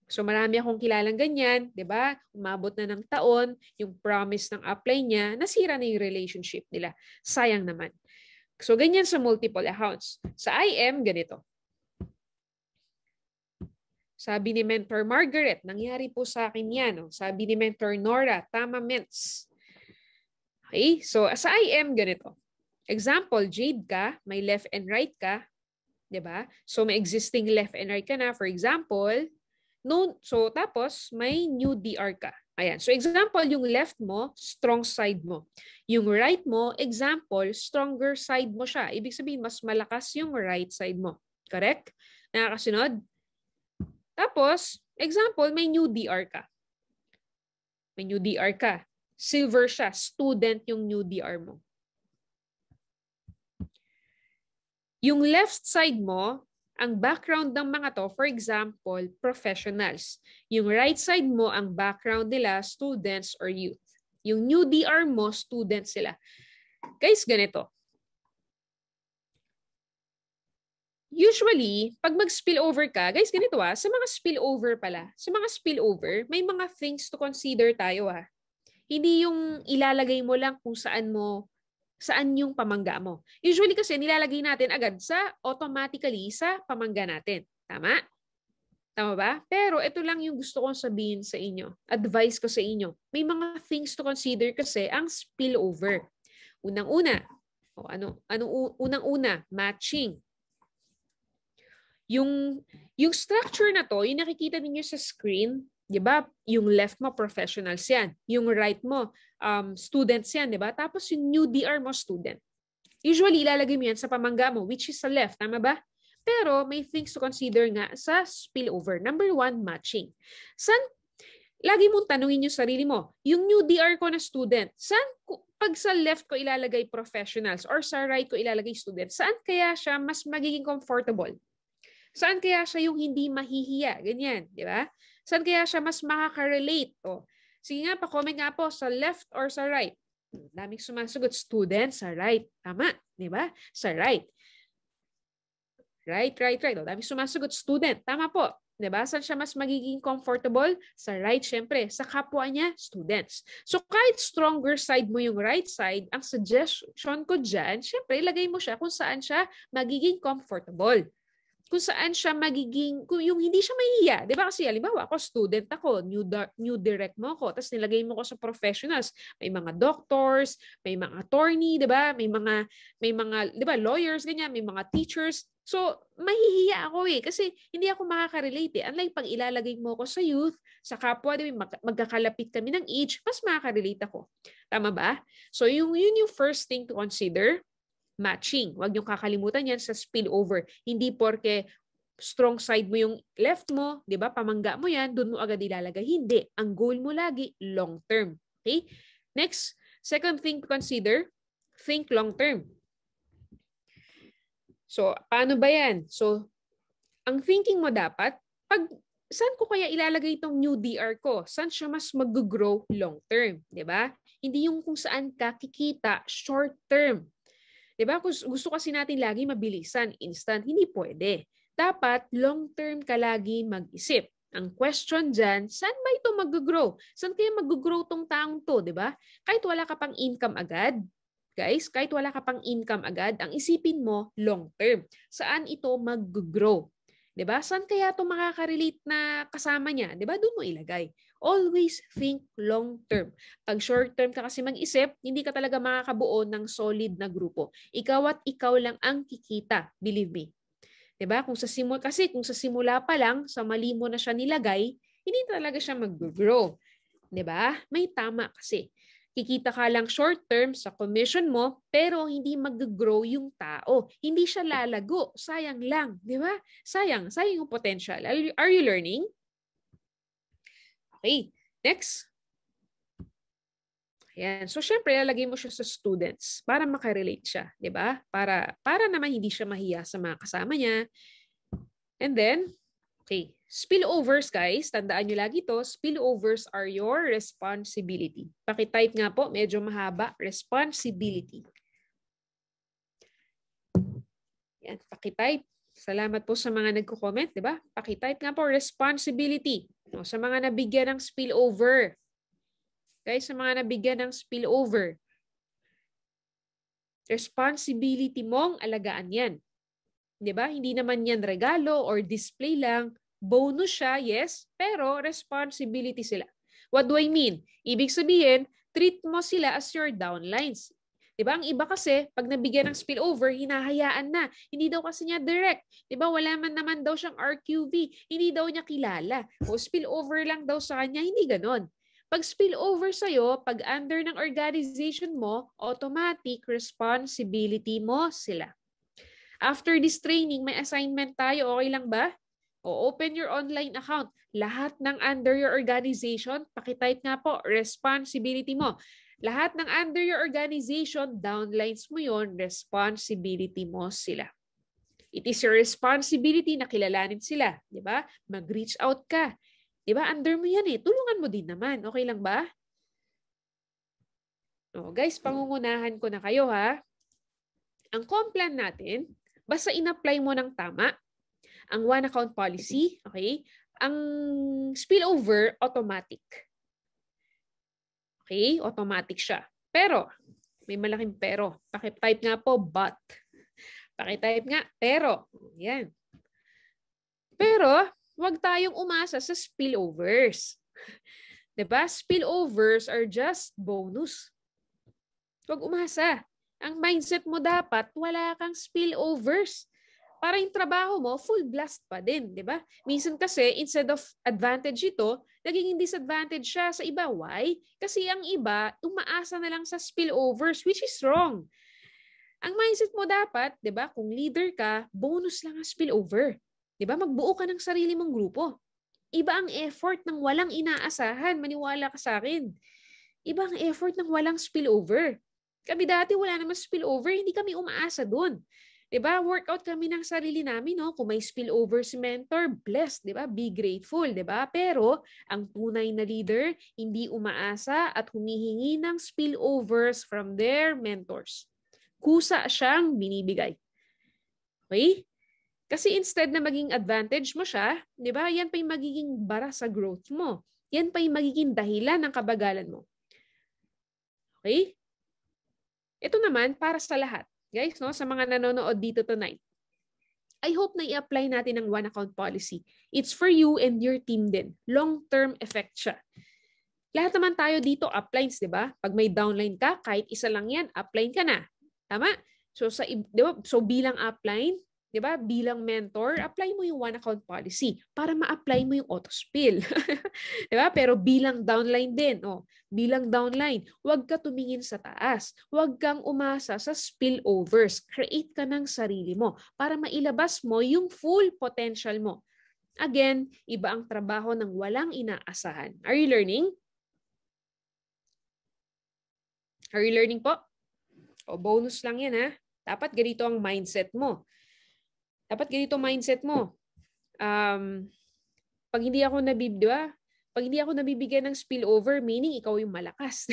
So marami akong kilalang ganyan, 'di ba? Umabot na ng taon, yung promise ng upline niya, nasira na yung relationship nila. Sayang naman. So ganyan sa multiple accounts. Sa IM, ganito. Sabi ni Mentor Margaret, nangyari po sa akin yan. Oh. Sabi ni Mentor Nora, tama Ments. Okay, so sa IM, ganito. Example, Jade ka, may left and right ka. Diba? So may existing left and right ka na. For example, no, so tapos may new DR ka. Ayan. So example, yung left mo, strong side mo. Yung right mo, example, stronger side mo siya. Ibig sabihin, mas malakas yung right side mo. Correct? Nakakasunod? Tapos, example, may new DR ka. May new DR ka. Silver siya. Student yung new DR mo. Yung left side mo, ang background ng mga to, for example, professionals. Yung right side mo, ang background nila, students or youth. Yung new DR mo, students sila. Guys, ganito. Usually, pag mag-spillover ka, guys, ganito sa mga spillover pala, sa mga spillover, may mga things to consider tayo Hindi yung ilalagay mo lang kung saan yung pamangga mo. Usually kasi nilalagay natin agad automatically sa pamangga natin. Tama? Tama ba? Pero ito lang yung gusto kong sabihin sa inyo. Advice ko sa inyo. May mga things to consider kasi ang spillover. Unang-una, unang-una, matching. Yung structure na to, yung nakikita niyo sa screen, 'di ba? Yung left mo professionals 'yan, yung right mo students 'yan, 'di ba? Tapos yung new DR mo student. Usually ilalagay mo 'yan sa pamangga mo, which is sa left, tama ba? Pero may things to consider nga sa spillover. Number 1, matching. Lagi mong tanungin yung sarili mo, yung new DR ko na student, pag sa left ko ilalagay professionals or sa right ko ilalagay students, saan kaya siya mas magiging comfortable? Saan kaya siya yung hindi mahihiya? Ganyan, di ba? Saan kaya siya mas makaka-relate? Sige nga, pa-comment nga po sa left or sa right. Daming sumasagot. Student sa right. Tama, di ba? Sa right. Right. Daming sumasagot. Student. Tama po. Di ba? Saan siya mas magiging comfortable? Sa right, syempre. Sa kapwa niya, students. So kahit stronger side mo yung right side, ang suggestion ko dyan, syempre, ilagay mo siya kung saan siya magiging comfortable. Kung saan siya yung hindi siya mahihiya. Di ba kasi, halimbawa, ako, student ako, new direct mo ako, tapos nilagay mo ko sa professionals. May mga doctors, may mga attorney, di ba? May mga, di ba, lawyers, ganyan, may mga teachers. So, mahihiya ako kasi hindi ako makaka-relate Unlike pag ilalagay mo ko sa youth, sa kapwa, di ba, magkakalapit kami ng age, mas makaka-relate ako. Tama ba? So, yun yung first thing to consider. Matching. Huwag niyong kakalimutan yan sa spillover. Hindi porke strong side mo yung left mo, di ba? Pamangga mo yan, doon mo agad ilalagay. Hindi. Ang goal mo lagi, long term. Okay? Next, second thing to consider, think long term. So, paano ba yan? So, ang thinking mo dapat, saan ko kaya ilalagay itong new DR ko? Saan siya mas mag-grow long term? Di ba? Hindi yung kung saan ka kikita short term. Diba? Gusto kasi natin lagi mabilisan, instant. Hindi pwede. Dapat long-term ka lagi mag-isip. Ang question dyan, saan ba ito mag-grow? Saan kaya mag-grow tong taong to? Diba? Kahit wala ka pang income agad, guys, kahit wala ka pang income agad, ang isipin mo long-term. Saan ito mag-grow? Diba? Saan kaya ito makaka-relate na kasama niya? Diba? Doon mo ilagay. Always think long-term. Pag short-term ka kasi mag-isip, hindi ka talaga makakabuo ng solid na grupo. Ikaw at ikaw lang ang kikita. Believe me. Diba? Kung sa simula pa lang, sa mali mo na siya nilagay, hindi talaga siya mag-grow. Diba? May tama kasi. Kikita ka lang short-term sa commission mo, pero hindi mag-grow yung tao. Hindi siya lalago. Sayang lang. Diba? Sayang yung potential. Are you learning? Okay, next. Ayan. So, syempre, lalagay mo siya sa students para makarelate siya. Diba? Para naman hindi siya mahiya sa mga kasama niya. And then, okay, spillovers, guys. Tandaan nyo lagi to. Spillovers are your responsibility. Pakitype nga po, medyo mahaba. Responsibility. Yan, pakitype. Salamat po sa mga nagko-comment, di ba? Pakitype nga po, responsibility. No, sa mga nabigyan ng spillover. Guys, sa mga nabigyan ng spillover. Responsibility mong alagaan yan. Di ba? Hindi naman yan regalo or display lang. Bonus siya, yes, pero responsibility sila. What do I mean? Ibig sabihin, treat mo sila as your downlines. Diba? Ang iba kasi, pag nabigyan ng spillover, hinahayaan na. Hindi daw kasi niya direct. Diba? Wala man naman daw siyang RQV. Hindi daw niya kilala. O spillover lang daw sa kanya. Hindi ganon. Pag spillover sa'yo, pag under ng organization mo, automatic responsibility mo sila. After this training, may assignment tayo. Okay lang ba? O open your online account. Lahat ng under your organization, pakitype nga po, responsibility mo. Lahat ng under your organization, downlines mo yon, responsibility mo sila. It is your responsibility na kilalanin sila. Di ba? Mag-reach out ka. Di ba? Under mo yan eh. Tulungan mo din naman. Okay lang ba? O, guys, pangungunahan ko na kayo ha. Ang complan natin, basta in-apply mo ng tama, ang one account policy, okay? Ang spillover, automatic. Okay? Automatic siya. Pero, may malaking pero. Pakitype nga po, but. Pakitype nga, pero. Yan. Pero, huwag tayong umasa sa spillovers. Diba? Spillovers are just bonus. Huwag umasa. Ang mindset mo dapat, wala kang spillovers. Para yung trabaho mo, full blast pa din, di ba? Minsan kasi, instead of advantage ito, naging disadvantage siya sa iba. Why? Kasi ang iba, umaasa na lang sa spillovers, which is wrong. Ang mindset mo dapat, di ba, kung leader ka, bonus lang ang spillover. Di ba? Magbuo ka ng sarili mong grupo. Iba ang effort ng walang inaasahan. Maniwala ka sa akin. Iba ang effort ng walang spillover. Kami dati wala namang spillover, hindi kami umaasa dun. Diba? Workout kami ng sarili namin, no? Kung may spillover si mentor, blessed, diba? Be grateful, diba? Pero ang tunay na leader, hindi umaasa at humihingi ng spillovers from their mentors. Kusa siyang binibigay. Okay? Kasi instead na maging advantage mo siya, diba? Yan pa yung magiging bara sa growth mo. Yan pa yung magiging dahilan ng kabagalan mo. Okay? Ito naman para sa lahat. Guys, no, sa mga nanonood dito tonight, I hope na i-apply natin ang one account policy. It's for you and your team din. Long-term effect siya. Lahat naman tayo dito uplines, di ba? Pag may downline ka, kahit isa lang yan, upline ka na. Tama? So, di ba? So bilang upline, di ba? Bilang mentor, apply mo yung one account policy para ma-apply mo yung auto-spill. Di ba? Pero bilang downline din, bilang downline, huwag ka tumingin sa taas. Huwag kang umasa sa spillovers. Create ka ng sarili mo para mailabas mo yung full potential mo. Again, iba ang trabaho ng walang inaasahan. Are you learning? Are you learning po? O bonus lang yan ha. Dapat ganito ang mindset mo. Dapat ganito mindset mo. Pag hindi ako nabibigyan ng spillover, meaning ikaw yung malakas.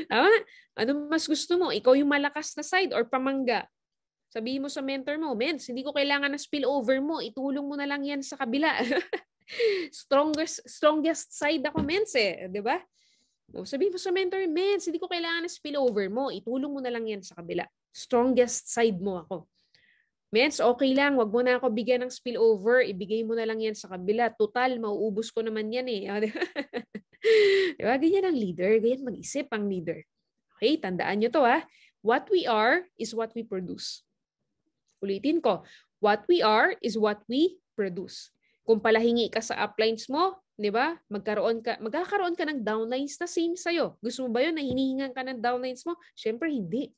Tama? Ano mas gusto mo? Ikaw yung malakas na side or pamangga? Sabihin mo sa mentor mo, Mens, hindi ko kailangan ng spillover mo. Itulong mo na lang yan sa kabila. Strongest side ako, Mens eh. Diba? Sabihin mo sa mentor, Mens, hindi ko kailangan ng spillover mo. Itulong mo na lang yan sa kabila. Strongest side mo ako. Mens, okay lang, wag mo na ako bigyan ng spillover, ibigay mo na lang yan sa kabila. Total, mauubos ko naman yan eh. Diba? Ganyan ang leader, ganyan mag-isip ang leader. Okay, tandaan nyo to ha. What we are is what we produce. Ulitin ko, what we are is what we produce. Kung palahingi ka sa uplines mo, di ba? Magkakaroon ka ng downlines na same sa'yo. Gusto mo ba yun na hinihingan ka ng downlines mo? Siyempre hindi.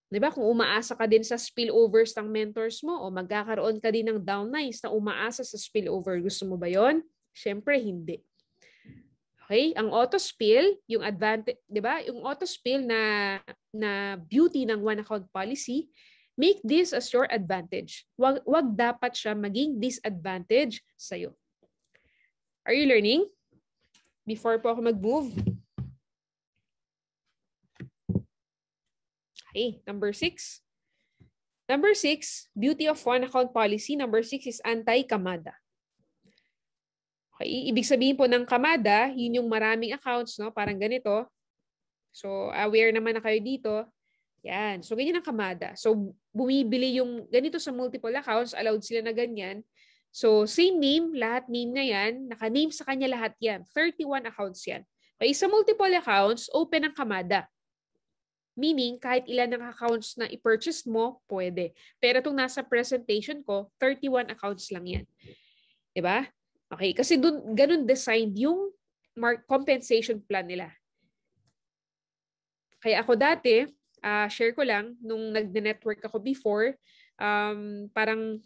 Diba? Kung umaasa ka din sa spillovers ng mentors mo o magkakaroon ka din ng downlines na umaasa sa spillover, gusto mo ba yon? Siyempre, hindi. Okay? Ang auto-spill, yung advantage, diba? Yung auto-spill na beauty ng one account policy, make this as your advantage. Wag dapat siya maging disadvantage sa'yo. Are you learning? Before po ako mag-move. Okay, number 6. Number 6, beauty of one account policy. Number 6 is anti-kamada. Okay, ibig sabihin po ng kamada, yun yung maraming accounts, no? Parang ganito. So, aware naman na kayo dito. Yan. So, ganyan ang kamada. So, bumibili yung ganito sa multiple accounts, allowed sila na ganyan. So, same name, lahat name na yan, naka-name sa kanya lahat yan. 31 accounts yan. Okay, sa multiple accounts, open ang Kamada. Meaning, kahit ilan ng accounts na i-purchase mo, pwede. Pero itong nasa presentation ko, 31 accounts lang yan. Diba? Okay, kasi ganun designed yung compensation plan nila. Kaya ako dati, share ko lang, nung nag-network ako before, parang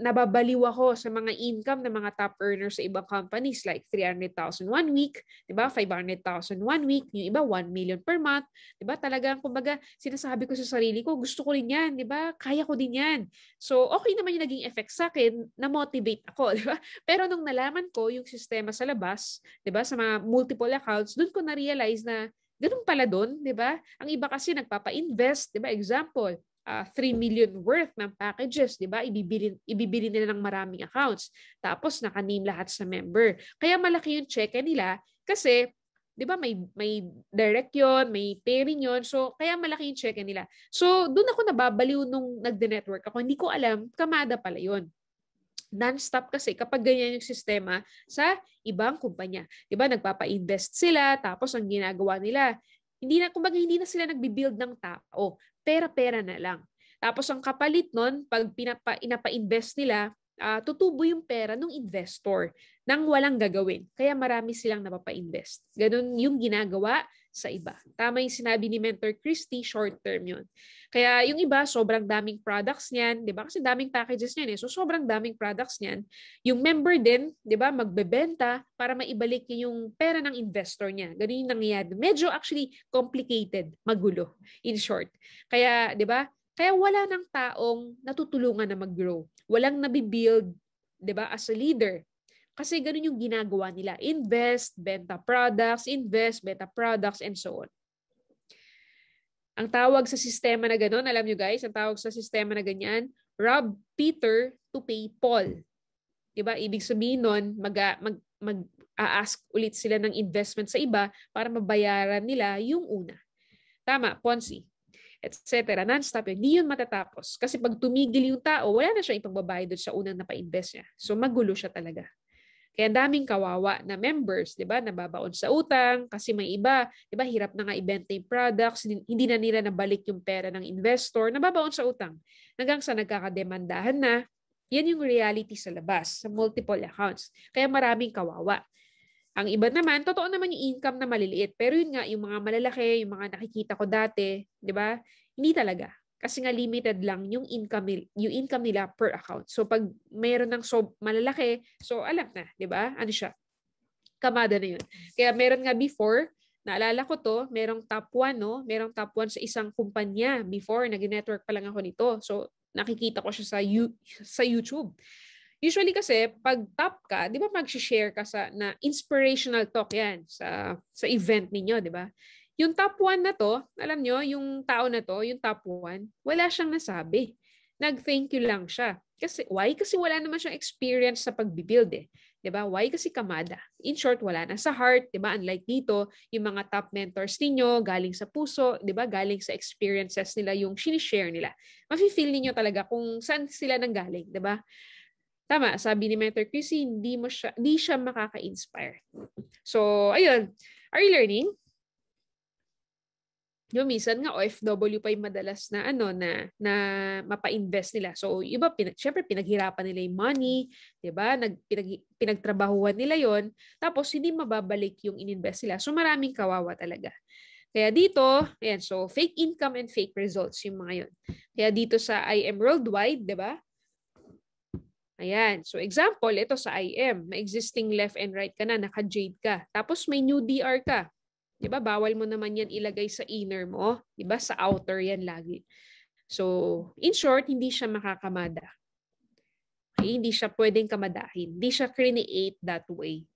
nababaliw ako sa mga income ng mga top earners sa ibang companies like 300,000 one week, 'di ba? 500,000 one week, yung iba 1 million per month, 'di ba? Talagang kumbaga sinasabi ko sa sarili ko, gusto ko rin 'yan, 'di ba? Kaya ko din 'yan. So, okay naman yung naging effect sa akin, na-motivate ako, 'di ba? Pero nung nalaman ko yung sistema sa labas, 'di ba, sa mga multiple accounts, doon ko na-realize na ganun pala doon, 'di ba? Ang iba kasi nagpapa-invest, 'di ba? Example, 3 million worth ng packages, 'di ba? Ibibili nila ng maraming accounts. Tapos naka-name lahat sa member. Kaya malaki yung check nila kasi 'di ba may direct 'yon, may pairing 'yon. So kaya malaki yung check nila. So doon ako nababaliw nung nagde-network ako. Hindi ko alam, Kamada pala 'yon. Non-stop kasi kapag ganyan yung sistema sa ibang kumpanya. 'Di ba? Nagpapa-invest sila, tapos ang ginagawa nila, kumbaga hindi na sila nagbi-build ng tao. Pera-pera na lang. Tapos ang kapalit nun, pag inapa-invest nila, tutubo yung pera ng investor nang walang gagawin. Kaya marami silang napapa-invest. Ganun yung ginagawa sa iba. Tama yung sinabi ni Mentor Christy, short term yun. Kaya yung iba, sobrang daming products niyan, di ba? Kasi daming packages niyan eh. So sobrang daming products niyan. Yung member din, di ba, magbebenta para maibalik niya yung pera ng investor niya. Ganun yung nangyayari. Medyo actually complicated, magulo, in short. Kaya, di ba? Kaya wala ng taong natutulungan na mag-grow. Walang nabibuild, di ba, as a leader. Kasi ganun yung ginagawa nila. Invest, benta products, invest, benta products, and so on. Ang tawag sa sistema na gano'n, alam nyo guys, ang tawag sa sistema na ganyan, rob Peter to pay Paul. Diba? Ibig sabihin nun, mag-ask ulit sila ng investment sa iba para mabayaran nila yung una. Tama, Ponzi, etc. Non-stop yun. Hindi yun matatapos. Kasi pag tumigil yung tao, wala na siya ipagbabayad doon sa unang napa-invest niya. So magulo siya talaga. Kaya daming kawawa na members, 'di ba, nababaon sa utang kasi may iba, 'di ba, hirap na nga ibenta yung products, hindi na nila nabalik yung pera ng investor, nababaon sa utang. Hanggang sa nagkakademandahan na. Yan yung reality sa labas, sa multiple accounts. Kaya maraming kawawa. Ang iba naman, totoo naman yung income na maliliit, pero yun nga, yung mga malalaki, yung mga nakikita ko dati, 'di ba? Hindi talaga. Kasi nga limited lang yung income nila per account. So pag mayroon ng malalaki, so alam na, 'di ba? Ano siya? Kamada na 'yun. Kaya meron nga before, naalala ko to, merong top 1, no? Merong top 1 sa isang kumpanya before, nag-network pa lang ako nito. So nakikita ko siya sa YouTube. Usually kasi pag top ka, 'di ba, mag-share ka na inspirational talk 'yan sa event ninyo, 'di ba? Yung top 1 na to, alam nyo, yung tao na to, yung top 1, wala siyang nasabi. Nag-thank you lang siya. Why? Kasi wala naman siyang experience sa pag-build eh. 'Di ba? Why? Kasi Kamada. In short, wala na sa heart, 'di ba? Unlike dito, yung mga top mentors ninyo, galing sa puso, 'di ba? Galing sa experiences nila yung sinishare nila. Mafi-feel niyo talaga kung saan sila nanggaling, 'di ba? Tama, sabi ni Mentor Chris, hindi siya makaka-inspire. So, ayun. Are you learning? Yung minsan nga OFW pa yung madalas na na mapa-invest nila. So iba syempre pinaghirapan nila yung money, 'di ba? Pinagtrabahuhan nila 'yon, tapos hindi mababalik yung ininvest nila. So maraming kawawa talaga. Kaya dito, ayan, so fake income and fake results yung mga 'yon. Kaya dito sa IM Worldwide, 'di ba? Ayan. So example, ito sa IM, may existing left and right ka na, naka-jade ka. Tapos may new DR ka. 'Di ba? Bawal mo naman 'yan ilagay sa inner mo, 'di ba? Sa outer 'yan lagi. So, in short, hindi siya makakamada. Okay? Hindi siya pwedeng kamadahin. Hindi siya create that way.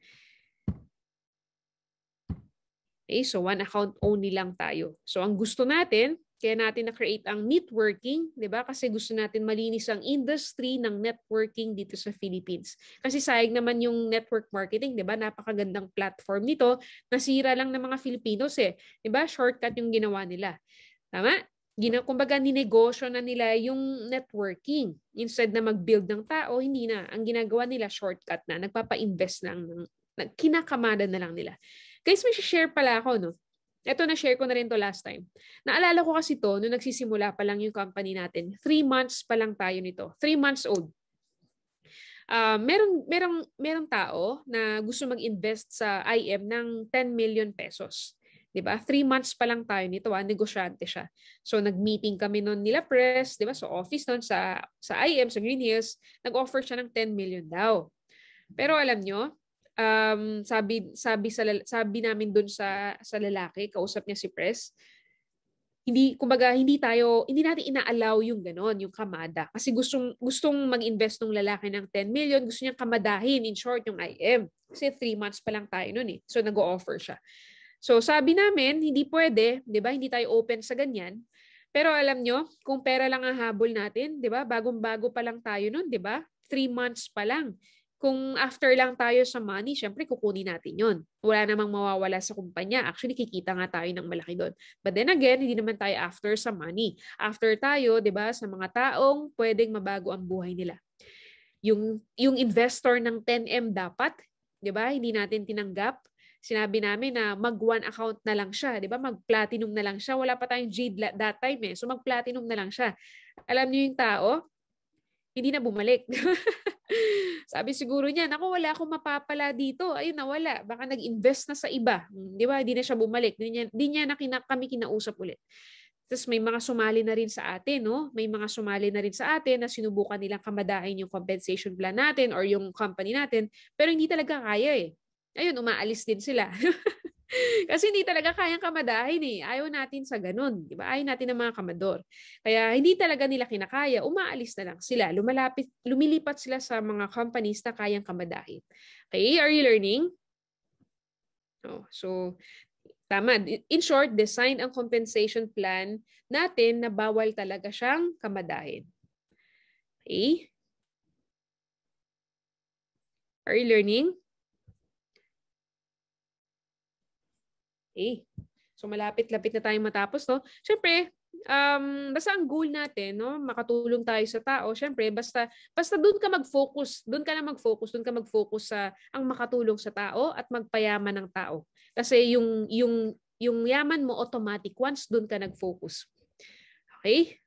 Okay? So, one account only lang tayo. So, ang gusto natin, kaya natin na-create ang networking, 'di ba? Kasi gusto natin malinis ang industry ng networking dito sa Philippines. Kasi sayang naman yung network marketing, 'di ba? Napakagandang platform nito, nasira lang ng mga Filipinos eh. 'Di ba? Shortcut yung ginawa nila. Tama? Kumbaga ninegosyo na nila yung networking. Instead na mag-build ng tao, hindi na. Ang ginagawa nila, shortcut na. Nagpapa-invest lang. Kinakamada na lang nila. Guys, may share pala ako, no? Ito, na-share ko na rin to last time. Naalala ko kasi to, nung nagsisimula pa lang yung company natin. 3 months pa lang tayo nito. 3 months old. Merong tao na gusto mag-invest sa IM ng 10 million pesos. 'Di ba? 3 months pa lang tayo nito, negosyante siya. So nag-meeting kami noon nila press, 'di ba? So office noon sa IM sa Green Hills, nag-offer siya ng 10 million daw. Pero alam nyo, sabi namin doon sa lalaki, kausap niya si press, hindi natin ina-allow yung ganon, yung kamada. Kasi gustong mag-invest ng lalaki ng 10 million, gusto niyang kamadahin, in short, yung IM. Kasi 3 months pa lang tayo nun eh. So nag-o-offer siya. So sabi namin, hindi pwede, 'di ba? Hindi tayo open sa ganyan. Pero alam nyo, kung pera lang ang habol natin, 'di ba? Bagong-bago pa lang tayo nun, 'di ba? 3 months pa lang. Kung after lang tayo sa money, syempre kukunin natin yon. Wala namang mawawala sa kumpanya. Actually, kikita nga tayo ng malaki doon. But then again, hindi naman tayo after sa money. After tayo, 'di ba, sa mga taong pwedeng mabago ang buhay nila. Yung investor ng 10M dapat, 'di ba? Hindi natin tinanggap. Sinabi namin na mag-one account na lang siya, 'di ba? Mag-platinum na lang siya. Wala pa tayong Jade that time eh. So mag-platinum na lang siya. Alam niyo yung tao, hindi na bumalik. Sabi siguro niya, naku, wala akong mapapala dito. Ayun, nawala. Baka nag-invest na sa iba. Di ba? Hindi na siya bumalik. Di niya na kami kinausap ulit. Tapos may mga sumali na rin sa atin, no? May mga sumali na rin sa atin na sinubukan nilang kamadain yung compensation plan natin or yung company natin, pero hindi talaga kaya eh. Ayun, umaalis din sila. Kasi hindi talaga kayang kamadahin eh. Ayaw natin sa ganun. Di ba? Ayaw natin ng mga kamador. Kaya hindi talaga nila kinakaya. Umaalis na lang sila. Lumilipat sila sa mga companies na kayang kamadahin. Okay? Are you learning? Oh, so, tama. In short, design ang compensation plan natin na bawal talaga siyang kamadahin. Okay? Are you learning? Okay. So malapit-lapit na tayong matapos, no? Siyempre, basta ang goal natin, no, makatulong tayo sa tao. Siyempre, basta doon ka mag-focus, doon ka mag-focus sa ang makatulong sa tao at magpayaman ng tao. Kasi yung yaman mo automatic once doon ka nag-focus. Okay?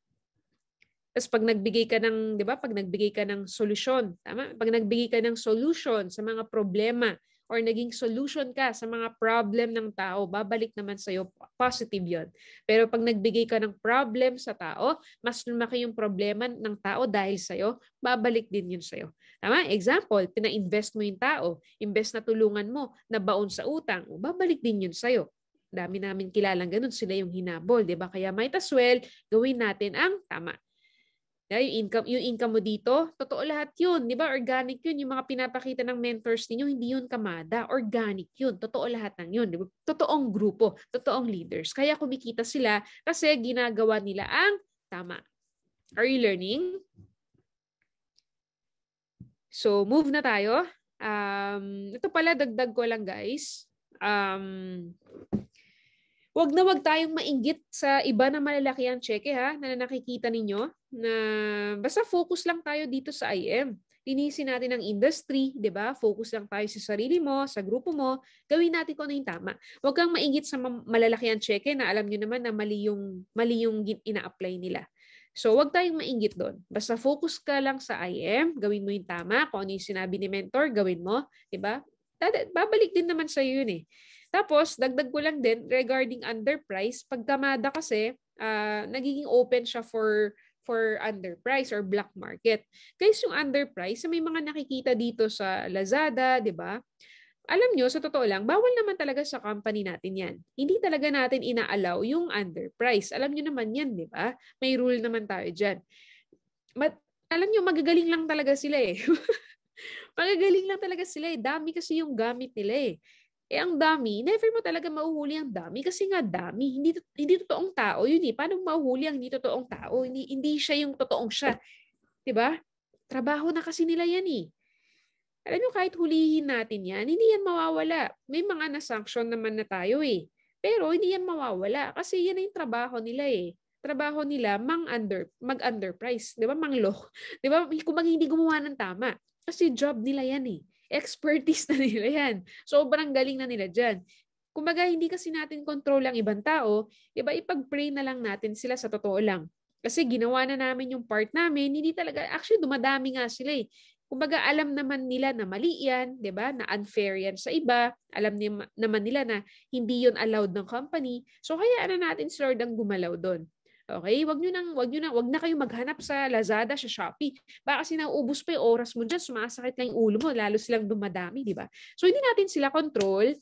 Tapos pag nagbigay ka ng, 'di ba? Pag nagbigay ka ng solusyon, tama? Pag nagbigay ka ng solution sa mga problema or naging solution ka sa mga problem ng tao, babalik naman sa'yo, positive yon. Pero pag nagbigay ka ng problem sa tao, mas lumaki yung problema ng tao dahil sa'yo, babalik din yun sa'yo. Tama? Example, pina-invest mo yung tao, invest na tulungan mo, na baon sa utang, babalik din yun sa'yo. Dami namin kilalang ganun, sila yung hinabol, di ba? Kaya might as well, gawin natin ang tama. Yung income mo dito, totoo lahat yun. Di ba? Organic yun. Yung mga pinapakita ng mentors ninyo, hindi yun kamada. Organic yun. Totoo lahat ng yun. Di ba? Totoong grupo, totoong leaders. Kaya kumikita sila kasi ginagawa nila ang tama. Are you learning? So, move na tayo. Ito pala, dagdag ko lang guys. Wag tayong mainggit sa iba na malalaki ang cheque ha, na nakikita ninyo, na basta focus lang tayo dito sa IM. Linisin natin ang industry, 'di ba? Focus lang tayo sa sarili mo, sa grupo mo, gawin natin kung ano yung tama. Wag kang mainggit sa malalaki ang cheque na alam niyo naman na mali yung ina-apply nila. So, wag tayong mainggit doon. Basta focus ka lang sa IM, gawin mo yung tama, kung ano yung sinabi ni mentor, gawin mo, 'di ba? Babalik din naman sa iyo yun eh. Tapos, dagdag ko lang din regarding underprice, pag kamada kasi, nagiging open siya for underprice or black market. Guys, yung underprice, may mga nakikita dito sa Lazada, di ba? Alam nyo, sa totoo lang, bawal naman talaga sa company natin yan. Hindi talaga natin ina-allow yung underprice. Alam nyo naman yan, di ba? May rule naman tayo dyan. Alam nyo, magagaling lang talaga sila eh. Magagaling lang talaga sila eh. Dami kasi yung gamit nila eh. Ang dami, never mo talaga mauhuli ang dami kasi nga dami. Hindi totoong tao yun eh. Paano mauhuli ang hindi totoong tao? Hindi siya yung totoong siya. Diba? Trabaho na kasi nila yan eh. Alam nyo, kahit hulihin natin yan, hindi yan mawawala. May mga na-sanction naman na tayo eh. Pero hindi yan mawawala kasi yan yung trabaho nila eh. trabaho nila mag-underprice, 'di ba? Mangloko. 'Di ba? Kung hindi gumawa ng tama. Kasi job nila 'yan eh. Expertise na nila 'yan. Sobrang galing na nila diyan. Kumbaga hindi kasi natin control ang ibang tao, iba ipag-pray na lang natin sila sa totoo lang. Kasi ginawa na namin yung part namin, hindi talaga actually dumadami nga sila eh. Kumbaga alam naman nila na mali yan, 'di ba? Na unfair yan sa iba. Alam naman nila na hindi yon allowed ng company. So hayaan na natin si Lord ang gumalaw doon. Okay? Wag na kayong maghanap sa Lazada, sa Shopee. Baka kasi nauubos pa yung oras mo diyan, sumasakit lang yung ulo mo, lalo silang dumadami, 'di ba? So hindi natin sila control.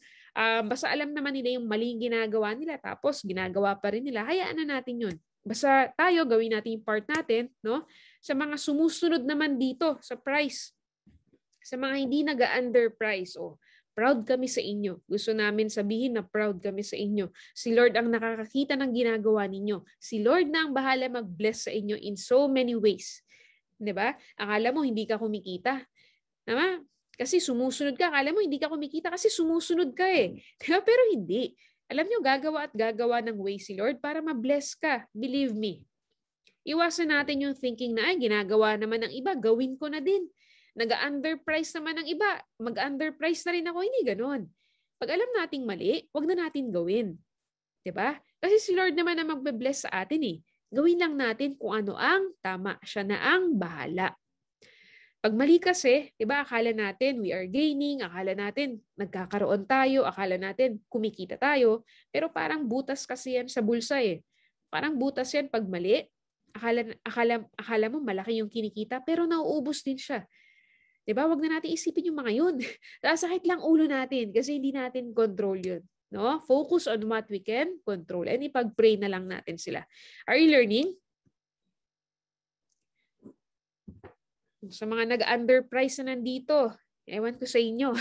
Basta alam naman nila yung maling ginagawa nila, tapos ginagawa pa rin nila. Hayaan na natin 'yun. Basta tayo gawin natin yung part natin, no? Sa mga sumusunod naman dito sa price, sa mga hindi nag-underprice, proud kami sa inyo. Gusto namin sabihin na proud kami sa inyo. Si Lord ang nakakakita ng ginagawa ninyo. Si Lord na ang bahala mag-bless sa inyo in so many ways. 'Di ba? Akala mo hindi ka kumikita. Tama? Kasi sumusunod ka. Akala mo hindi ka kumikita kasi sumusunod ka eh. Diba? Pero hindi. Alam nyo, gagawa at gagawa ng way si Lord para ma-bless ka. Believe me. Iwasan natin yung thinking na, ay, ginagawa naman ng iba, gawin ko na din. Nag-underprice naman ng iba, mag-underprice na rin ako. Hindi ganon. Pag alam nating mali, wag na natin gawin. 'Di ba? Kasi si Lord naman ang magbe-bless sa atin eh. Gawin lang natin kung ano ang tama. Siya na ang bahala. Pag mali kasi, 'di ba, akala natin we are gaining, akala natin nagkakaroon tayo, akala natin kumikita tayo, pero parang butas kasi yan sa bulsa eh. Parang butas yan pag mali. Akala mo malaki yung kinikita, pero nauubos din siya. 'Di ba? Wag na natin isipin yung mga yun. Sakit lang ulo natin kasi hindi natin control yun. No? Focus on what we can control and ipag-pray na lang natin sila. Are you learning? Sa mga nag-underprice na nandito, ewan ko sa inyo.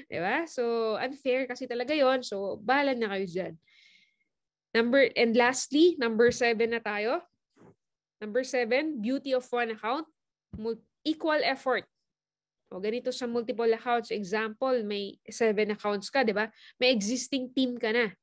Diba? So, unfair kasi talaga yon. So, bahala na kayo dyan. And lastly, number 7 na tayo. Number 7, beauty of one account, equal effort. O ganito sa multiple accounts. Example, may 7 accounts ka, di ba? May existing team ka na.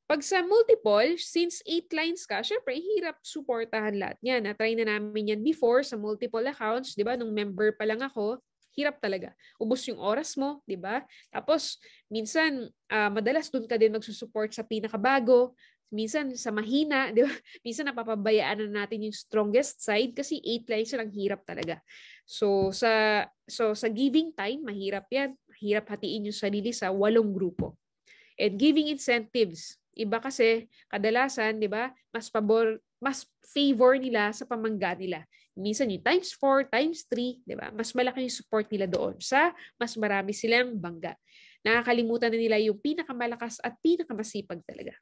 Pag sa multiple, since 8 lines ka, syempre, hirap supportahan lahat yan. Na-try na namin yan before sa multiple accounts, di ba? Nung member pa lang ako, hirap talaga. Ubos yung oras mo, di ba? Tapos, minsan, madalas dun ka din magsusupport sa pinakabago. Minsan, sa mahina, di ba? Minsan, napapabayaan na natin yung strongest side kasi 8 lines lang, hirap talaga. So, sa giving time, mahirap yan. Mahirap hatiin yung sarili sa 8 grupo. And giving incentives, iba kasi kadalasan, 'di ba? Mas favor nila sa pamangga nila. Minsan yung times 4, times 3, 'di ba? Mas malaki yung support nila doon sa mas marami silang bangga. Nakakalimutan na nila yung pinakamalakas at pinakamasipag talaga.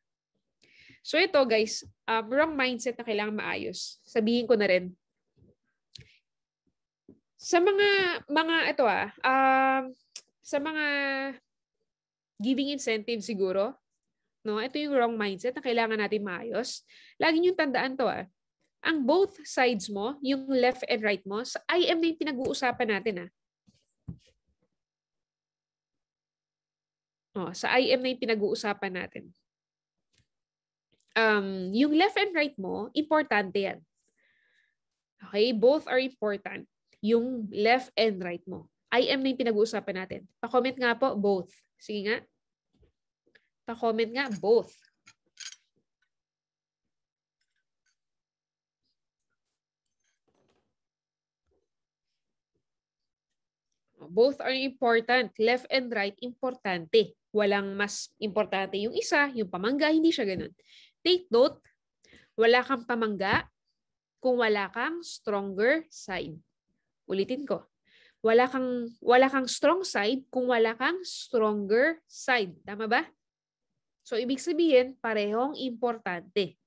So ito guys, wrong mindset na kailangan maayos. Sabihin ko na rin. Sa sa mga giving incentive siguro, no? Ito yung wrong mindset na kailangan natin maayos. Lagi niyong tandaan to Ang both sides mo, yung left and right mo, sa IM na yung pinag-uusapan natin sa IM na yung pinag-uusapan natin. Yung left and right mo, importante yan. Okay? Both are important. Yung left and right mo. IM na yung pinag-uusapan natin. Pa-comment nga po, both. Sige nga. Pa-comment nga, both. Both are important. Left and right, importante. Walang mas importante yung isa, yung pamangga, hindi siya ganun. Take note, wala kang pamangga kung wala kang stronger side. Ulitin ko. Wala kang strong side kung wala kang stronger side. Tama ba? So, ibig sabihin, parehong importante.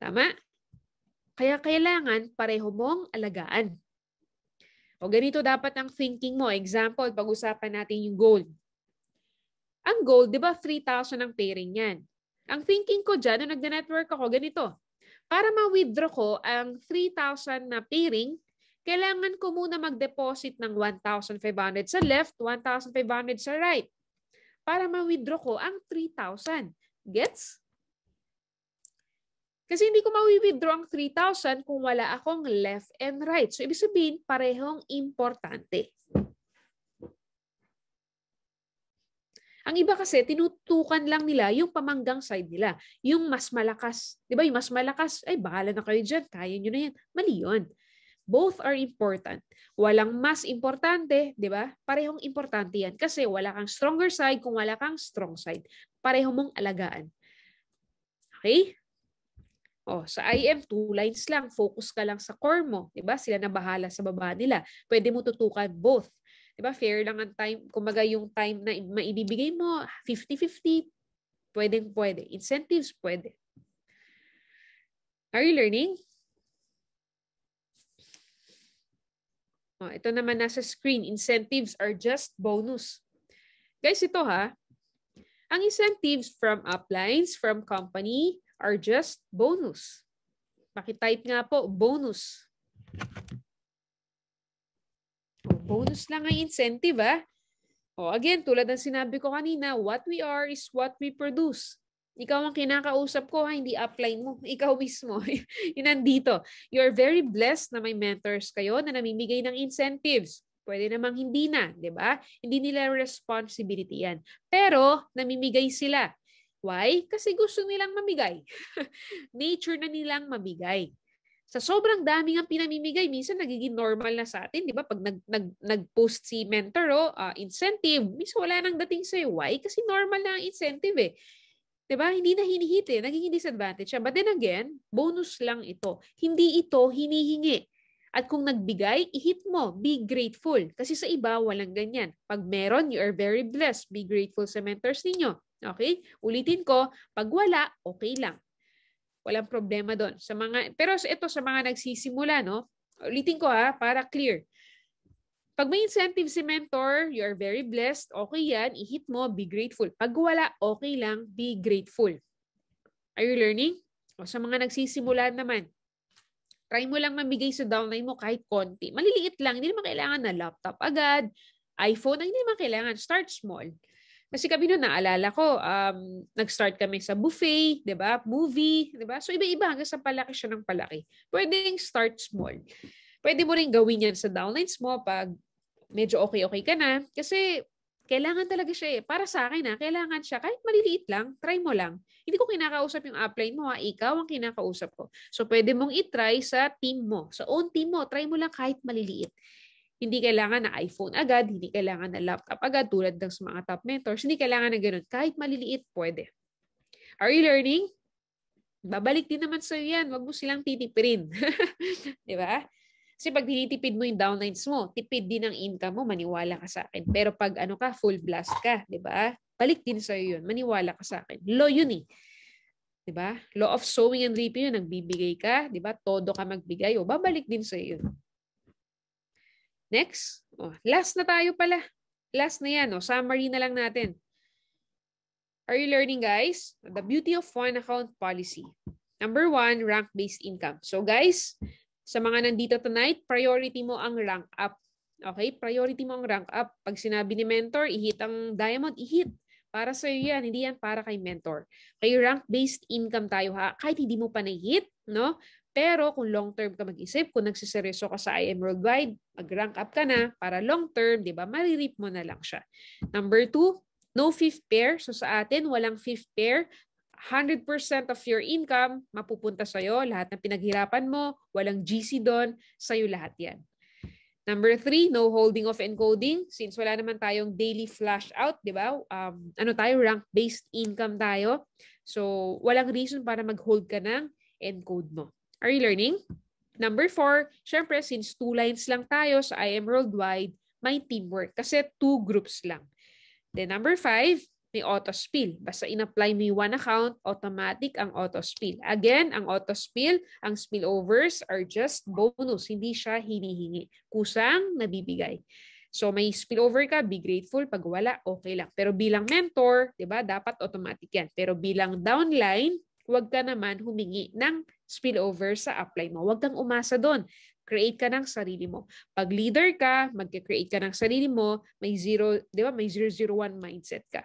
Tama? Kaya kailangan pareho mong alagaan. O ganito dapat ang thinking mo. Example, pag-usapan natin yung gold. Ang gold, di ba 3,000 ang pairing yan? Ang thinking ko dyan, nung nag-network ako, ganito. Para ma-withdraw ko ang 3,000 na pairing, kailangan ko muna mag-deposit ng 1,500 sa left, 1,500 sa right. para ma-withdraw ko ang 3,000. Gets? Kasi hindi ko ma-withdraw ang 3,000 kung wala akong left and right. So, ibig sabihin, parehong importante. Ang iba kasi, tinutukan lang nila yung pamanggang side nila. Yung mas malakas. Di ba? Yung mas malakas, ay bahala na kayo dyan. Kaya nyo na yan. Mali yun. Both are important. Walang mas importante, di ba? Parehong importante yan. Kasi wala kang stronger side kung wala kang strong side. Pareho mong alagaan. Okay? Sa IM, 2 lines lang. Focus ka lang sa core mo. Di ba? Sila na bahala sa baba nila. Pwede mo tutukan both. Diba? Fair lang ang time. Kumbaga yung time na maibibigay mo, 50-50, pwede. Incentives, pwede. Are you learning? Ito naman nasa screen. Incentives are just bonus. Guys, ito ha. Ang incentives from uplines, from company, are just bonus. Pakitype nga po, bonus. Bonus lang ang incentive, again, tulad ng sinabi ko kanina, what we are is what we produce. Ikaw ang kinakausap ko, hindi upline mo. Ikaw mismo. Yun nandito. You're very blessed na may mentors kayo na namimigay ng incentives. Pwede namang hindi na, di ba? Hindi nila responsibility yan. Pero, namimigay sila. Why? Kasi gusto nilang mamigay. Nature na nilang mamigay. Sa sobrang dami ng pinamimigay, minsan nagiging normal na sa atin, di ba? Pag nag-post si mentor, incentive, minsan wala nang dating sa'yo. Why? Kasi normal na ang incentive eh. Di ba? Hindi na hinihit eh. Nagiging disadvantage siya. But then again, bonus lang ito. Hindi ito hinihingi. At kung nagbigay, i-hit mo. Be grateful. Kasi sa iba, walang ganyan. Pag meron, you are very blessed. Be grateful sa mentors ninyo. Okay? Ulitin ko, pag wala, okay lang. Walang problema doon. Pero ito sa mga nagsisimula, no? Ulitin ko para clear. Pag may incentive si mentor, you are very blessed, okay yan, i-hit mo, be grateful. Pag wala, okay lang, be grateful. Are you learning? Sa mga nagsisimula naman, try mo lang mamigay sa downline mo kahit konti. Maliliit lang, hindi naman kailangan na laptop agad, iPhone, hindi naman kailangan. Start small. Kasi kami noon, naalala ko, nag-start kami sa buffet, di ba? Movie, di ba? So, iba-iba hanggang sa palaki siya ng palaki. Pwedeng start small. Pwede mo rin gawin yan sa downlines mo pag medyo okay ka na. Kasi, kailangan talaga siya eh. Para sa akin kailangan siya. Kahit maliliit lang, try mo lang. Hindi ko kinakausap yung upline mo ikaw ang kinakausap ko. So, pwede mong itry sa team mo. Sa own team mo, try mo lang kahit maliliit. Hindi kailangan na iPhone agad, hindi kailangan na laptop agad tulad ng sa mga top mentors. Hindi kailangan na ganoon. Kahit maliliit, pwede. Are you learning? Babalik din naman sa'yo yan. Huwag mo silang titipirin. Di ba? Kasi pag tinitipid mo yung downlines mo, tipid din ang income mo, maniwala ka sa akin. Pero pag full blast ka, di ba? Balik din sa'yo yun. Maniwala ka sa akin. Law yun eh. Di ba? Law of sowing and reaping yun. Nagbibigay ka, di ba? Todo ka magbigay. Babalik din sa'yo yun. Next. Last na tayo pala. Last na yan. Summary na lang natin. Are you learning, guys? The beauty of one account policy. Number 1, rank-based income. So, guys, sa mga nandito tonight, priority mo ang rank up. Okay? Priority mo ang rank up. Pag sinabi ni mentor, i-hit ang diamond, i-hit. Para sa iyo yan. Hindi yan para kay mentor. Kay rank-based income tayo kahit hindi mo pa na-hit, no? Pero kung long-term ka mag-isip, kung nagsiseryoso ka sa IM Worldwide, mag-rank up ka na para long-term, di ba? Maririp mo na lang siya. Number 2, no fifth pair. So sa atin, walang fifth pair. 100% of your income mapupunta sa'yo. Lahat ng pinaghirapan mo, walang GC doon, sa'yo lahat yan. Number 3, no holding of encoding. Since wala naman tayong daily flash out, di ba? Rank-based income tayo. So walang reason para mag-hold ka ng encode mo. Are you learning? Number 4, syempre, since 2 lines lang tayo sa IM Worldwide, may teamwork kasi 2 groups lang. Then number 5, may auto-spill. Basta in-apply mo yung one account, automatic ang auto-spill. Again, ang auto-spill, ang spillovers are just bonus. Hindi siya hinihingi. Kusang nabibigay. So may spillover ka, be grateful. Pag wala, okay lang. Pero bilang mentor, di ba, dapat automatic yan. Pero bilang downline, huwag ka naman humingi ng spillover sa apply mo. Huwag kang umasa doon. Create ka ng sarili mo. Pag leader ka, mag-create ka ng sarili mo, may zero, di ba? May 001 mindset ka.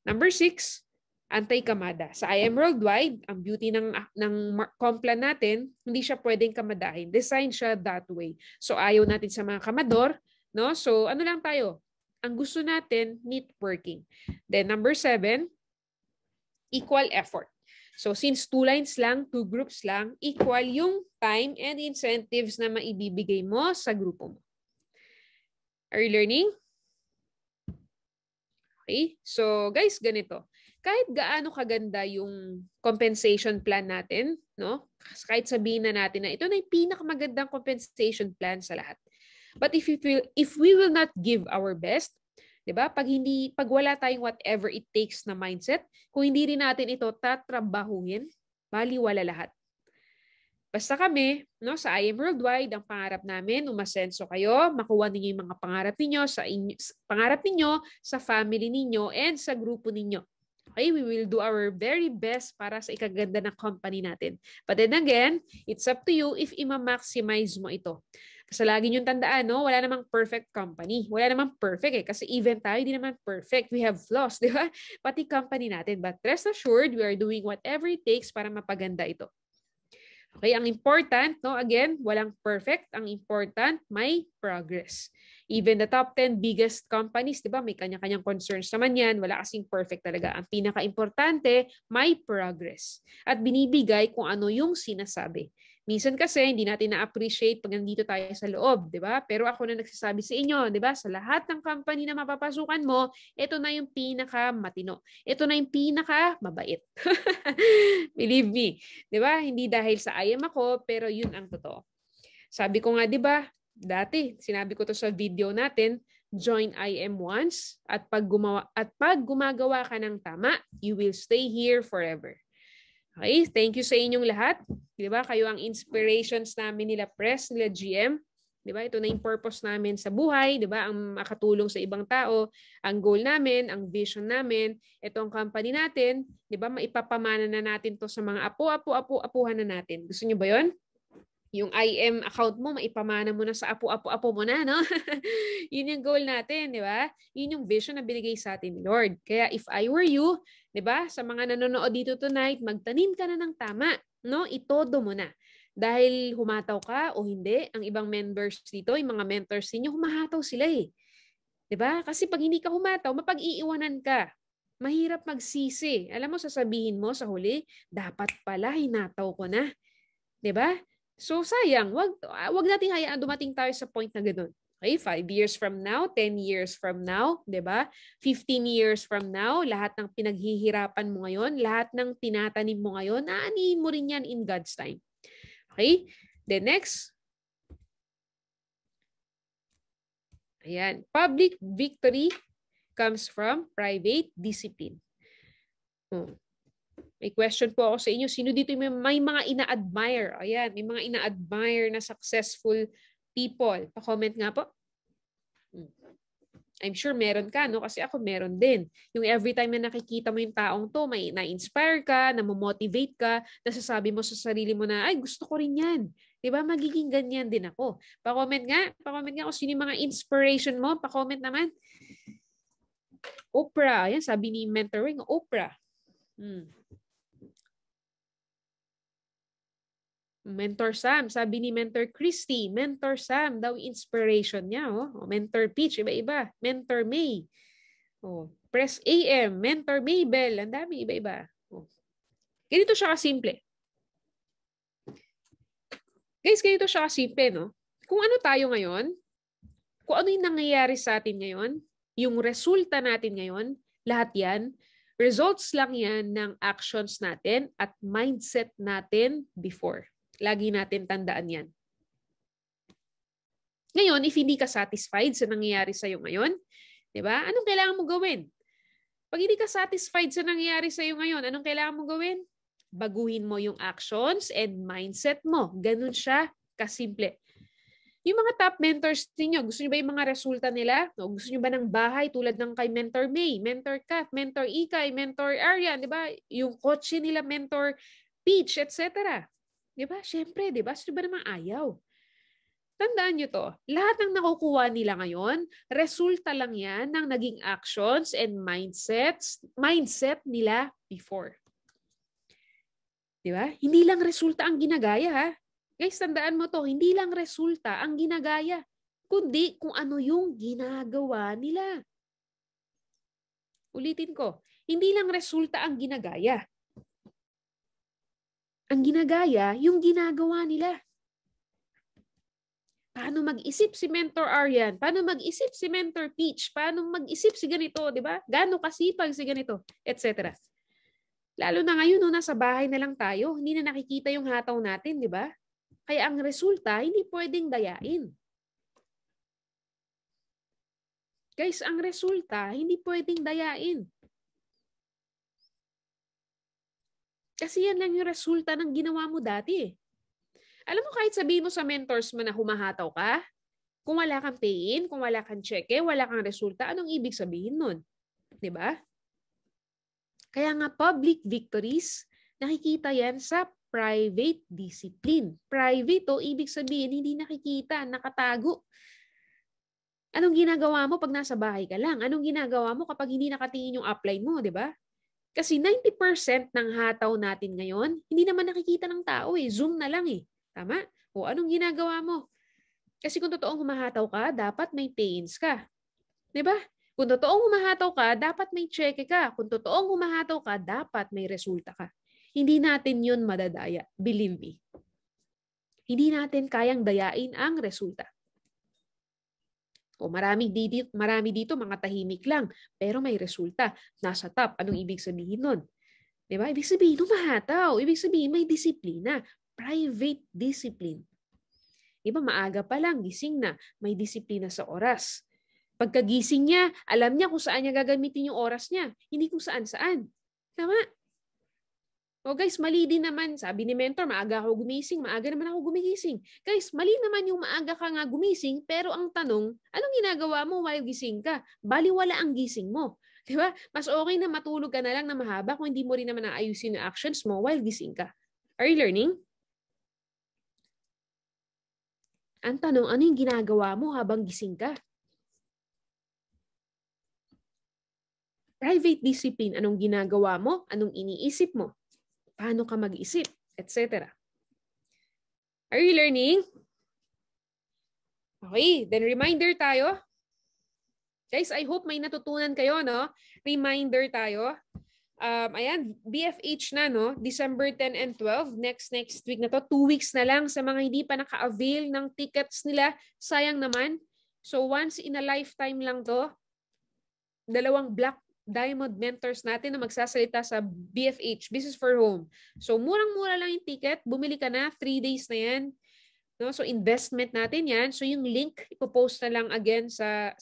Number 6, anti-kamada. Sa I Am Worldwide, ang beauty ng complan natin, hindi siya pwedeng kamadahin. Design siya that way. So ayaw natin sa mga kamador, no? So ano lang tayo? Ang gusto natin, networking. Then number 7, equal effort. So since 2 lines lang, 2 groups lang, equal yung time and incentives na maibibigay mo sa grupo mo. Are you learning? Okay? So guys, ganito. Kahit gaano kaganda yung compensation plan natin, no? Kahit sabihin na natin na ito na yung pinakamagandang compensation plan sa lahat. But if we will not give our best, 'di ba? Pag wala tayong whatever it takes na mindset, kung hindi rin natin ito tatrabahuhin, baliwala lahat. Basta kami, no, sa I Am Worldwide, ang pangarap namin, umasenso kayo, makuha ninyo yung mga pangarap ninyo sa family ninyo and sa grupo ninyo. Okay, we will do our very best para sa ikaganda ng company natin. But then again, it's up to you if ima-maximize mo ito. Kasi lagi niyong tandaan, no? Wala namang perfect company. Wala namang perfect eh. Kasi even tayo, di naman perfect. We have flaws, di ba? Pati company natin. But rest assured, we are doing whatever it takes para mapaganda ito. Okay, ang important, no? Again, walang perfect. Ang important, may progress. Even the top 10 biggest companies, di ba, may kanya-kanyang concerns naman yan. Wala kasing perfect talaga. Ang pinaka-importante, may progress. At binibigay kung ano yung sinasabi. Minsan kasi, hindi natin na-appreciate pag nandito tayo sa loob, di ba? Pero ako na nagsasabi sa inyo, di ba? Sa lahat ng company na mapapasukan mo, ito na yung pinaka-matino. Ito na yung pinaka-mabait. Believe me. Di ba? Hindi dahil sa ayam ako, pero yun ang totoo. Sabi ko nga, di ba? Dati, sinabi ko to sa video natin, join IM once at pag gumagawa ka ng tama, you will stay here forever. Okay, thank you sa inyong lahat. 'Di ba? Kayo ang inspirations namin nila Press, nila GM. 'Di ba? Ito na yung purpose namin sa buhay, 'di ba? Ang makatulong sa ibang tao, ang goal namin, ang vision namin, itong company natin, 'di ba? Maipapamana na natin 'to sa mga apuhan na natin. Gusto niyo ba 'yon? Yung IM account mo, maipamana mo na sa apo mo na, no? Yun yung goal natin, di ba? Yun yung vision na binigay sa atin ni Lord. Kaya if I were you, di ba, sa mga nanonood dito tonight, magtanim ka na ng tama, no? Itodo mo na. Dahil humataw ka o hindi, ang ibang members dito, yung mga mentors ninyo, humahataw sila eh. Di ba? Kasi pag hindi ka humataw, mapag-iiwanan ka. Mahirap magsisi. Alam mo, sasabihin mo sa huli, dapat pala hinataw ko na. Di ba? So sayang, wag nating hayaan dumating tayo sa point na ganoon. Okay, 5 years from now, 10 years from now, 'di ba? 15 years from now, lahat ng pinaghihirapan mo ngayon, lahat ng tinatanim mo ngayon, aanihin mo rin 'yan in God's time. Okay? The next. Ayan, public victory comes from private discipline. May question po ako sa inyo. Sino dito may mga ina-admire? Ayan, may mga ina-admire na successful people. Pa-comment nga po. I'm sure meron ka, no? Kasi ako meron din. Yung every time na nakikita mo yung taong to, may na-inspire ka, na-motivate ka, nasasabi mo sa sarili mo na, ay, gusto ko rin yan. Diba? Magiging ganyan din ako. Pa-comment nga kung sino yung mga inspiration mo. Pa-comment naman. Oprah. Ayan, sabi ni Mentor Wing, Oprah. Mentor Sam, sabi ni Mentor Christy, Mentor Sam daw inspiration niya. Oh. Mentor Peach, iba-iba. Mentor May. Oh. Press AM, Mentor Maybell, ang dami, iba-iba. Oh. Ganito siya kasimple. Guys, ganito siya kasimple, no? Kung ano tayo ngayon, kung ano yung nangyayari sa atin ngayon, yung resulta natin ngayon, lahat yan, results lang yan ng actions natin at mindset natin before. Lagi natin tandaan yan. Ngayon, if hindi ka satisfied sa nangyayari sa'yo ngayon, di ba? Anong kailangan mo gawin? Pag hindi ka satisfied sa nangyayari sa'yo ngayon, anong kailangan mo gawin? Baguhin mo yung actions and mindset mo. Ganun siya kasimple. Yung mga top mentors ninyo, gusto nyo ba yung mga resulta nila? O gusto nyo ba ng bahay tulad ng kay Mentor May, Mentor Kat, Mentor Ikay, Mentor Arian, di ba? Yung coach nila, Mentor Peach, etc. Di ba? Siyempre, di ba? Sino ba namang ayaw? Tandaan nyo to, lahat ng nakukuha nila ngayon, resulta lang yan ng naging actions and mindset nila before. Di ba? Hindi lang resulta ang ginagaya, ha? Guys, tandaan mo to, hindi lang resulta ang ginagaya, kundi kung ano yung ginagawa nila. Ulitin ko, hindi lang resulta ang ginagaya. Ang ginagaya, yung ginagawa nila. Paano mag-isip si Mentor Aryan? Paano mag-isip si Mentor Peach? Paano mag-isip si ganito, di ba? Gaano kasipag si ganito, etc. Lalo na ngayon, no, nasa bahay na lang tayo, hindi na nakikita yung hataw natin, di ba? Kaya ang resulta, hindi pwedeng dayain. Guys, ang resulta, hindi pwedeng dayain. Kasi yan lang yung resulta ng ginawa mo dati. Alam mo, kahit sabihin mo sa mentors mo na humahataw ka, kung wala kang pay-in, kung wala kang cheque, wala kang resulta, anong ibig sabihin nun? Diba? Kaya nga public victories, nakikita yan sa private discipline. Private o ibig sabihin, hindi nakikita, nakatago. Anong ginagawa mo pag nasa bahay ka lang? Anong ginagawa mo kapag hindi nakatingin yung upline mo, diba? Kasi 90% ng hataw natin ngayon, hindi naman nakikita ng tao eh. Zoom na lang eh. Tama? O anong ginagawa mo? Kasi kung totoong humahataw ka, dapat may pay-ins ka. Diba? Kung totoong humahataw ka, dapat may cheque ka. Kung totoong humahataw ka, dapat may resulta ka. Hindi natin yun madadaya. Believe me. Hindi natin kayang dayain ang resulta. O marami dito mga tahimik lang, pero may resulta. Nasa top. Anong ibig sabihin nun? Diba? Ibig sabihin, humahataw. Ibig sabihin, may disiplina. Private discipline. Iba maaga pa lang, gising na, may disiplina sa oras. Pagkagising niya, alam niya kung saan niya gagamitin yung oras niya, hindi kung saan-saan. Tama? O guys, mali din naman, sabi ni mentor, maaga ako gumising, maaga naman ako gumigising. Guys, mali naman yung maaga ka nga gumising, pero ang tanong, anong ginagawa mo while gising ka? Baliwala ang gising mo. Diba? Mas okay na matulog ka na lang na mahaba kung hindi mo rin naman naayusin yung actions mo while gising ka. Are you learning? Ang tanong, ano yung ginagawa mo habang gising ka? Private discipline, anong ginagawa mo? Anong iniisip mo? Paano ka mag-isip? Etc. Are you learning? Okay, then reminder tayo. Guys, I hope may natutunan kayo, no? Reminder tayo. Ayan, BFH na, no? December 10 and 12, next week na to. 2 weeks na lang sa mga hindi pa naka-avail ng tickets nila. Sayang naman. So once in a lifetime lang to. 2 Black Diamond mentors natin na magsasalita sa BFH, Business for Home. So murang-mura lang yung ticket. Bumili ka na, 3 days na yan. No? So investment natin yan. So yung link, ipopost na lang again sa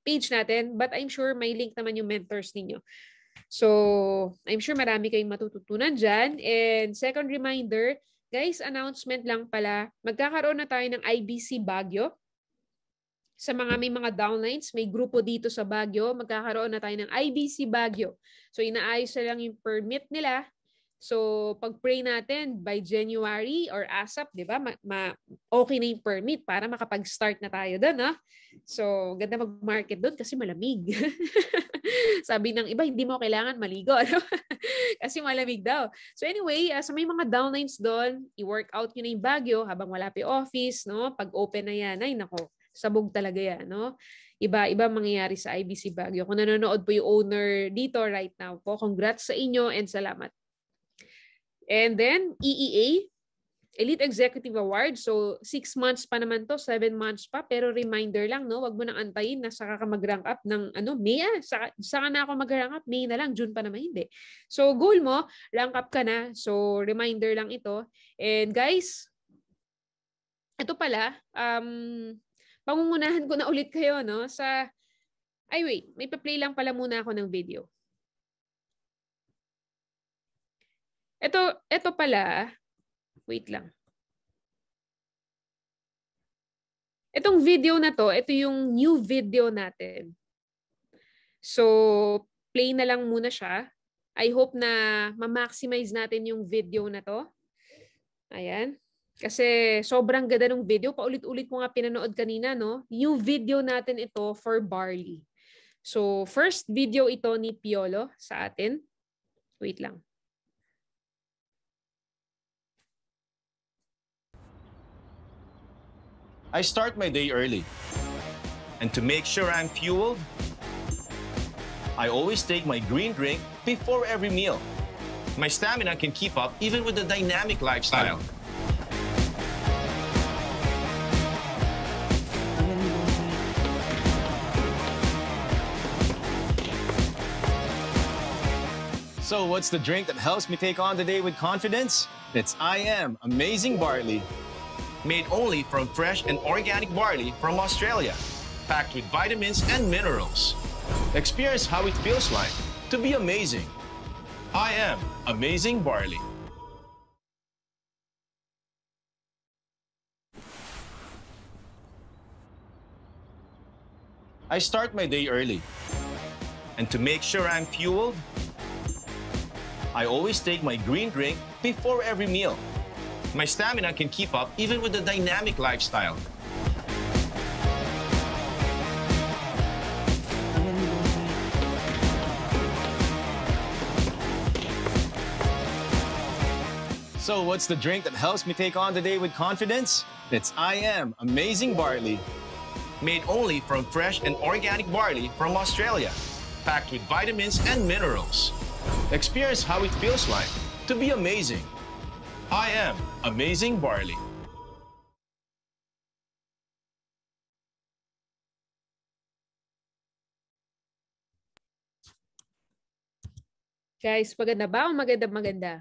page natin. But I'm sure may link naman yung mentors ninyo. So, I'm sure marami kayong matututunan dyan. And second reminder, guys, announcement lang pala, magkakaroon na tayo ng IBC Baguio. Sa mga may mga downlines, may grupo dito sa Baguio, magkakaroon na tayo ng IBC Baguio. So, inaayos na lang yung permit nila. So, pag-pray natin by January or ASAP, di ba? Okay na yung permit para makapag-start na tayo doon, no? So, ganda mag-market doon kasi malamig. Sabi ng iba, hindi mo kailangan maligo. Ano? Kasi malamig daw. So anyway, sa may mga downlines doon, i-workout nyo na yung Baguio habang wala pa office, no? Pag open na yan, ay nako, sabog talaga yan, no? Iba mangyayari sa IBC Baguio. Kung nanonood po yung owner dito right now po, congrats sa inyo and salamat. And then, EEA, Elite Executive Award. So, 6 months pa naman to, 7 months pa. Pero reminder lang, no? Wag mo nang antayin na saka ka mag-rank up ng May. Saka na ako mag-rank up. May na lang, June pa naman hindi. So, goal mo, rank up ka na. So, reminder lang ito. And guys, ito pala, pangungunahan ko na ulit kayo, no? Wait, may pa-play lang pala muna ako ng video. Ito pala, wait lang. Itong video na to, ito yung new video natin. So, play na lang muna siya. I hope na ma-maximize natin yung video na to. Ayan. Kasi sobrang ganda ng video. Paulit-ulit ko nga pinanood kanina, no? Yung video natin ito for barley. So, first video ito ni Piolo sa atin. Wait lang. I start my day early. And to make sure I'm fueled, I always take my green drink before every meal. My stamina can keep up even with the dynamic lifestyle. So what's the drink that helps me take on the day with confidence? It's I Am Amazing Barley. Made only from fresh and organic barley from Australia. Packed with vitamins and minerals. Experience how it feels like to be amazing. I Am Amazing Barley. I start my day early. And to make sure I'm fueled, I always take my green drink before every meal. My stamina can keep up even with the dynamic lifestyle. So what's the drink that helps me take on the day with confidence? It's I Am Amazing Barley. Made only from fresh and organic barley from Australia. Packed with vitamins and minerals. Experience how it feels like to be amazing. I Am Amazing Barley. Guys, maganda ba o maganda?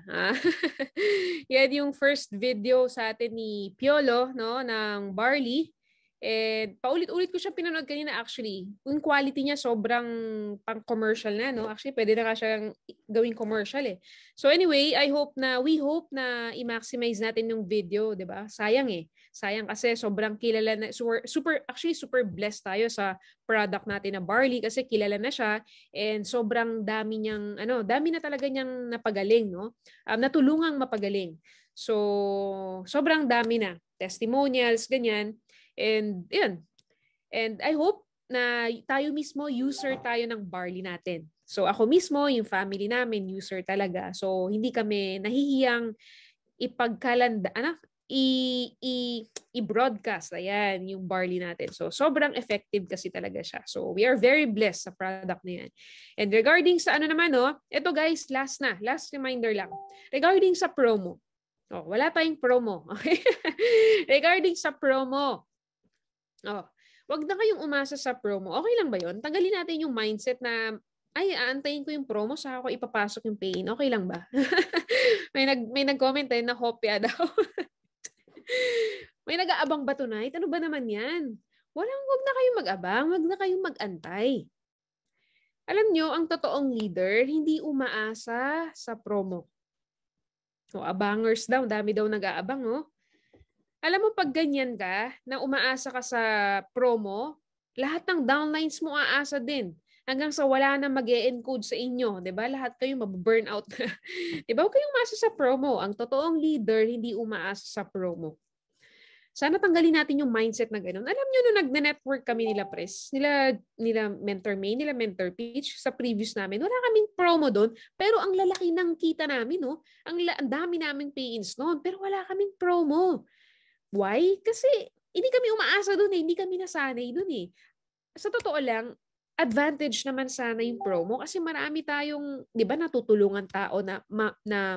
Yan yung first video sa atin ni Piolo, no, ng barley. And paulit-ulit ko siya pinanood kanina actually. Yung quality niya sobrang pang-commercial na, no? Actually, pwede na nga siyang gawing commercial eh. So anyway, we hope na i-maximize natin yung video, 'di ba? Sayang eh. Sayang kasi sobrang kilala na super blessed tayo sa product natin na barley kasi kilala na siya and sobrang dami niyang dami na talaga niyang napagaling, no? Natulungang mapagaling. So sobrang dami na testimonials ganyan. And yun. And I hope na tayo mismo user tayo ng barley natin. So ako mismo, yung family namin user talaga. So hindi kami nahihiyang i-broadcast ayan yung barley natin. So sobrang effective kasi talaga siya. So we are very blessed sa product na yan. And regarding sa ito guys, last reminder lang. Regarding sa promo. Wala tayong promo. Okay? Regarding sa promo. Wag na kayong umasa sa promo. Okay lang ba 'yon? Tanggalin natin yung mindset na aantayin ko yung promo sa ako ipapasok yung pay-in. Okay lang ba? may nag-comment na hopya daw. May nag-aabang ba tonight? Ano ba naman 'yan? Wag na kayong mag-abang, wag na kayong mag-antay. Alam nyo, ang totoong leader hindi umaasa sa promo. Abangers daw, dami daw nag-aabang, Alam mo pag ganyan ka, na umaasa ka sa promo, lahat ng downlines mo aasa din. Hanggang sa wala na mag-e-encode sa inyo, 'di ba? Lahat kayo mabu-burnout na. 'Di ba? Huwag kayong umaasa sa promo. Ang totoong leader hindi umaasa sa promo. Sana tanggalin natin yung mindset na gano'n. Alam niyo nung nagne-network kami nila Pres, nila Mentor May, nila Mentor Peach sa previous namin, wala kaming promo doon, pero ang lalaki ng kita namin, Ang dami naming pay-ins noon, pero wala kaming promo. Why? Kasi hindi kami umaasa doon hindi kami nasanay doon Sa totoo lang, advantage naman sana yung promo kasi marami tayong, 'di ba, natutulungan tao na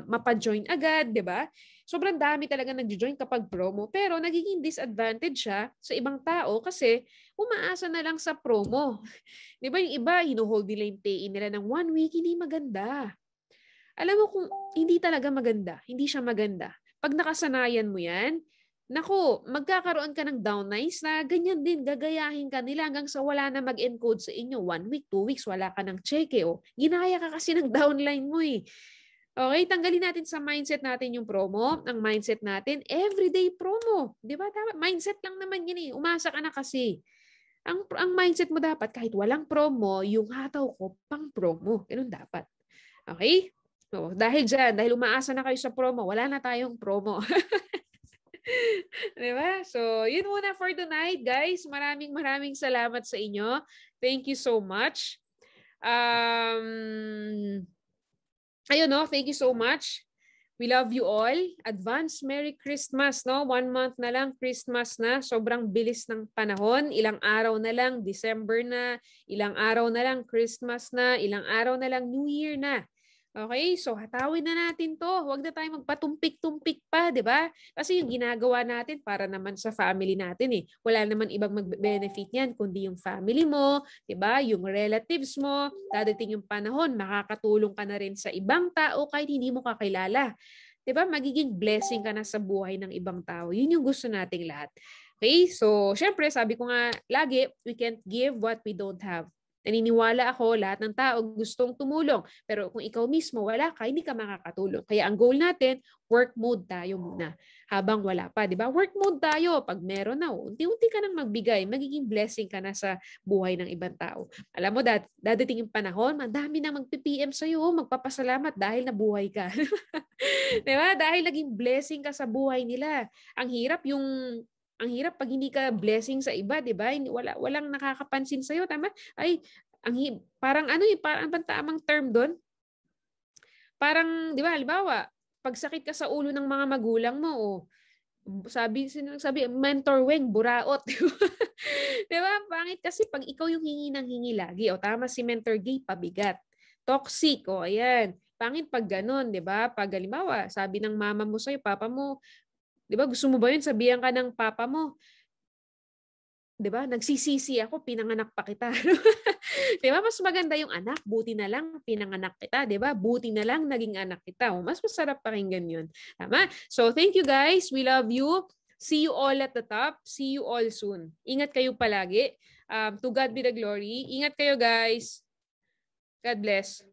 mapa-join agad, 'di ba? Sobrang dami talaga nagjo-join kapag promo, pero nagiging disadvantage siya sa ibang tao kasi umaasa na lang sa promo. 'Di ba yung iba, hinuhold nila yung pay-in nila ng 1 week, hindi maganda. Alam mo kung hindi talaga maganda, hindi siya maganda. Pag nakasanayan mo 'yan, naku, magkakaroon ka ng downlines na ganyan din, gagayahin ka nila hanggang sa wala na mag-encode sa inyo. 1 week, 2 weeks, wala ka ng cheque. Ginaya ka kasi ng downline mo Okay, tanggalin natin sa mindset natin yung promo. Ang mindset natin, everyday promo. Di ba? Mindset lang naman yun Umasa ka na kasi. Ang mindset mo dapat, kahit walang promo, yung hataw ko, pang promo. Ganun dapat. Okay? Dahil umaasa na kayo sa promo, wala na tayong promo. Diba? So, yun muna for tonight, guys. Maraming salamat sa inyo. Thank you so much. Ayun, no? Thank you so much. We love you all. Advance Merry Christmas, no? 1 month na lang, Christmas na. Sobrang bilis ng panahon. Ilang araw na lang, December na. Ilang araw na lang, Christmas na. Ilang araw na lang, New Year na. Okay, so hatawin na natin to. Huwag na tayo magpatumpik-tumpik pa, di ba? Kasi yung ginagawa natin para naman sa family natin eh. Wala naman ibang mag-benefit yan, kundi yung family mo, di ba? Yung relatives mo, dadating yung panahon, makakatulong ka na rin sa ibang tao kahit hindi mo kakilala. Di ba? Magiging blessing ka na sa buhay ng ibang tao. Yun yung gusto nating lahat. Okay, so syempre sabi ko nga lagi, we can't give what we don't have. Naniniwala ako, lahat ng tao gustong tumulong. Pero kung ikaw mismo wala ka, hindi ka makakatulong. Kaya ang goal natin, work mode tayo muna. Habang wala pa, di ba? Work mode tayo. Pag meron na, unti-unti ka nang magbigay. Magiging blessing ka na sa buhay ng ibang tao. Alam mo, dadating yung panahon, madami na magpi-PM sa'yo, magpapasalamat dahil nabuhay ka. Di ba? Dahil naging blessing ka sa buhay nila. Ang hirap pag hindi ka blessing sa iba, 'di ba? Walang nakakapansin sa iyo, tama? Ay, parang parang tamang term doon. Parang, 'di ba, halimbawa, pag sakit ka sa ulo ng mga magulang mo, sabi mentor weng buraot. 'Di ba? Pangit kasi pag ikaw yung hingi ng hingi lagi. O tama si Mentor Gay, pabigat. Toxic, ayan. Pangit pag ganun, 'di ba? Pag halimbawa, sabi ng mama mo sa'yo, papa mo, 'di ba, gusto mo ba yun? Sabihan ka ng papa mo, 'di ba? Nagsisisi ako, pinanganak pa kita. 'Di ba? Mas maganda yung anak, buti na lang pinanganak kita, 'di ba? Buti na lang naging anak kita. Mas masarap pakinggan 'yun. Tama? So, thank you guys. We love you. See you all at the top. See you all soon. Ingat kayo palagi. To God be the glory. Ingat kayo, guys. God bless.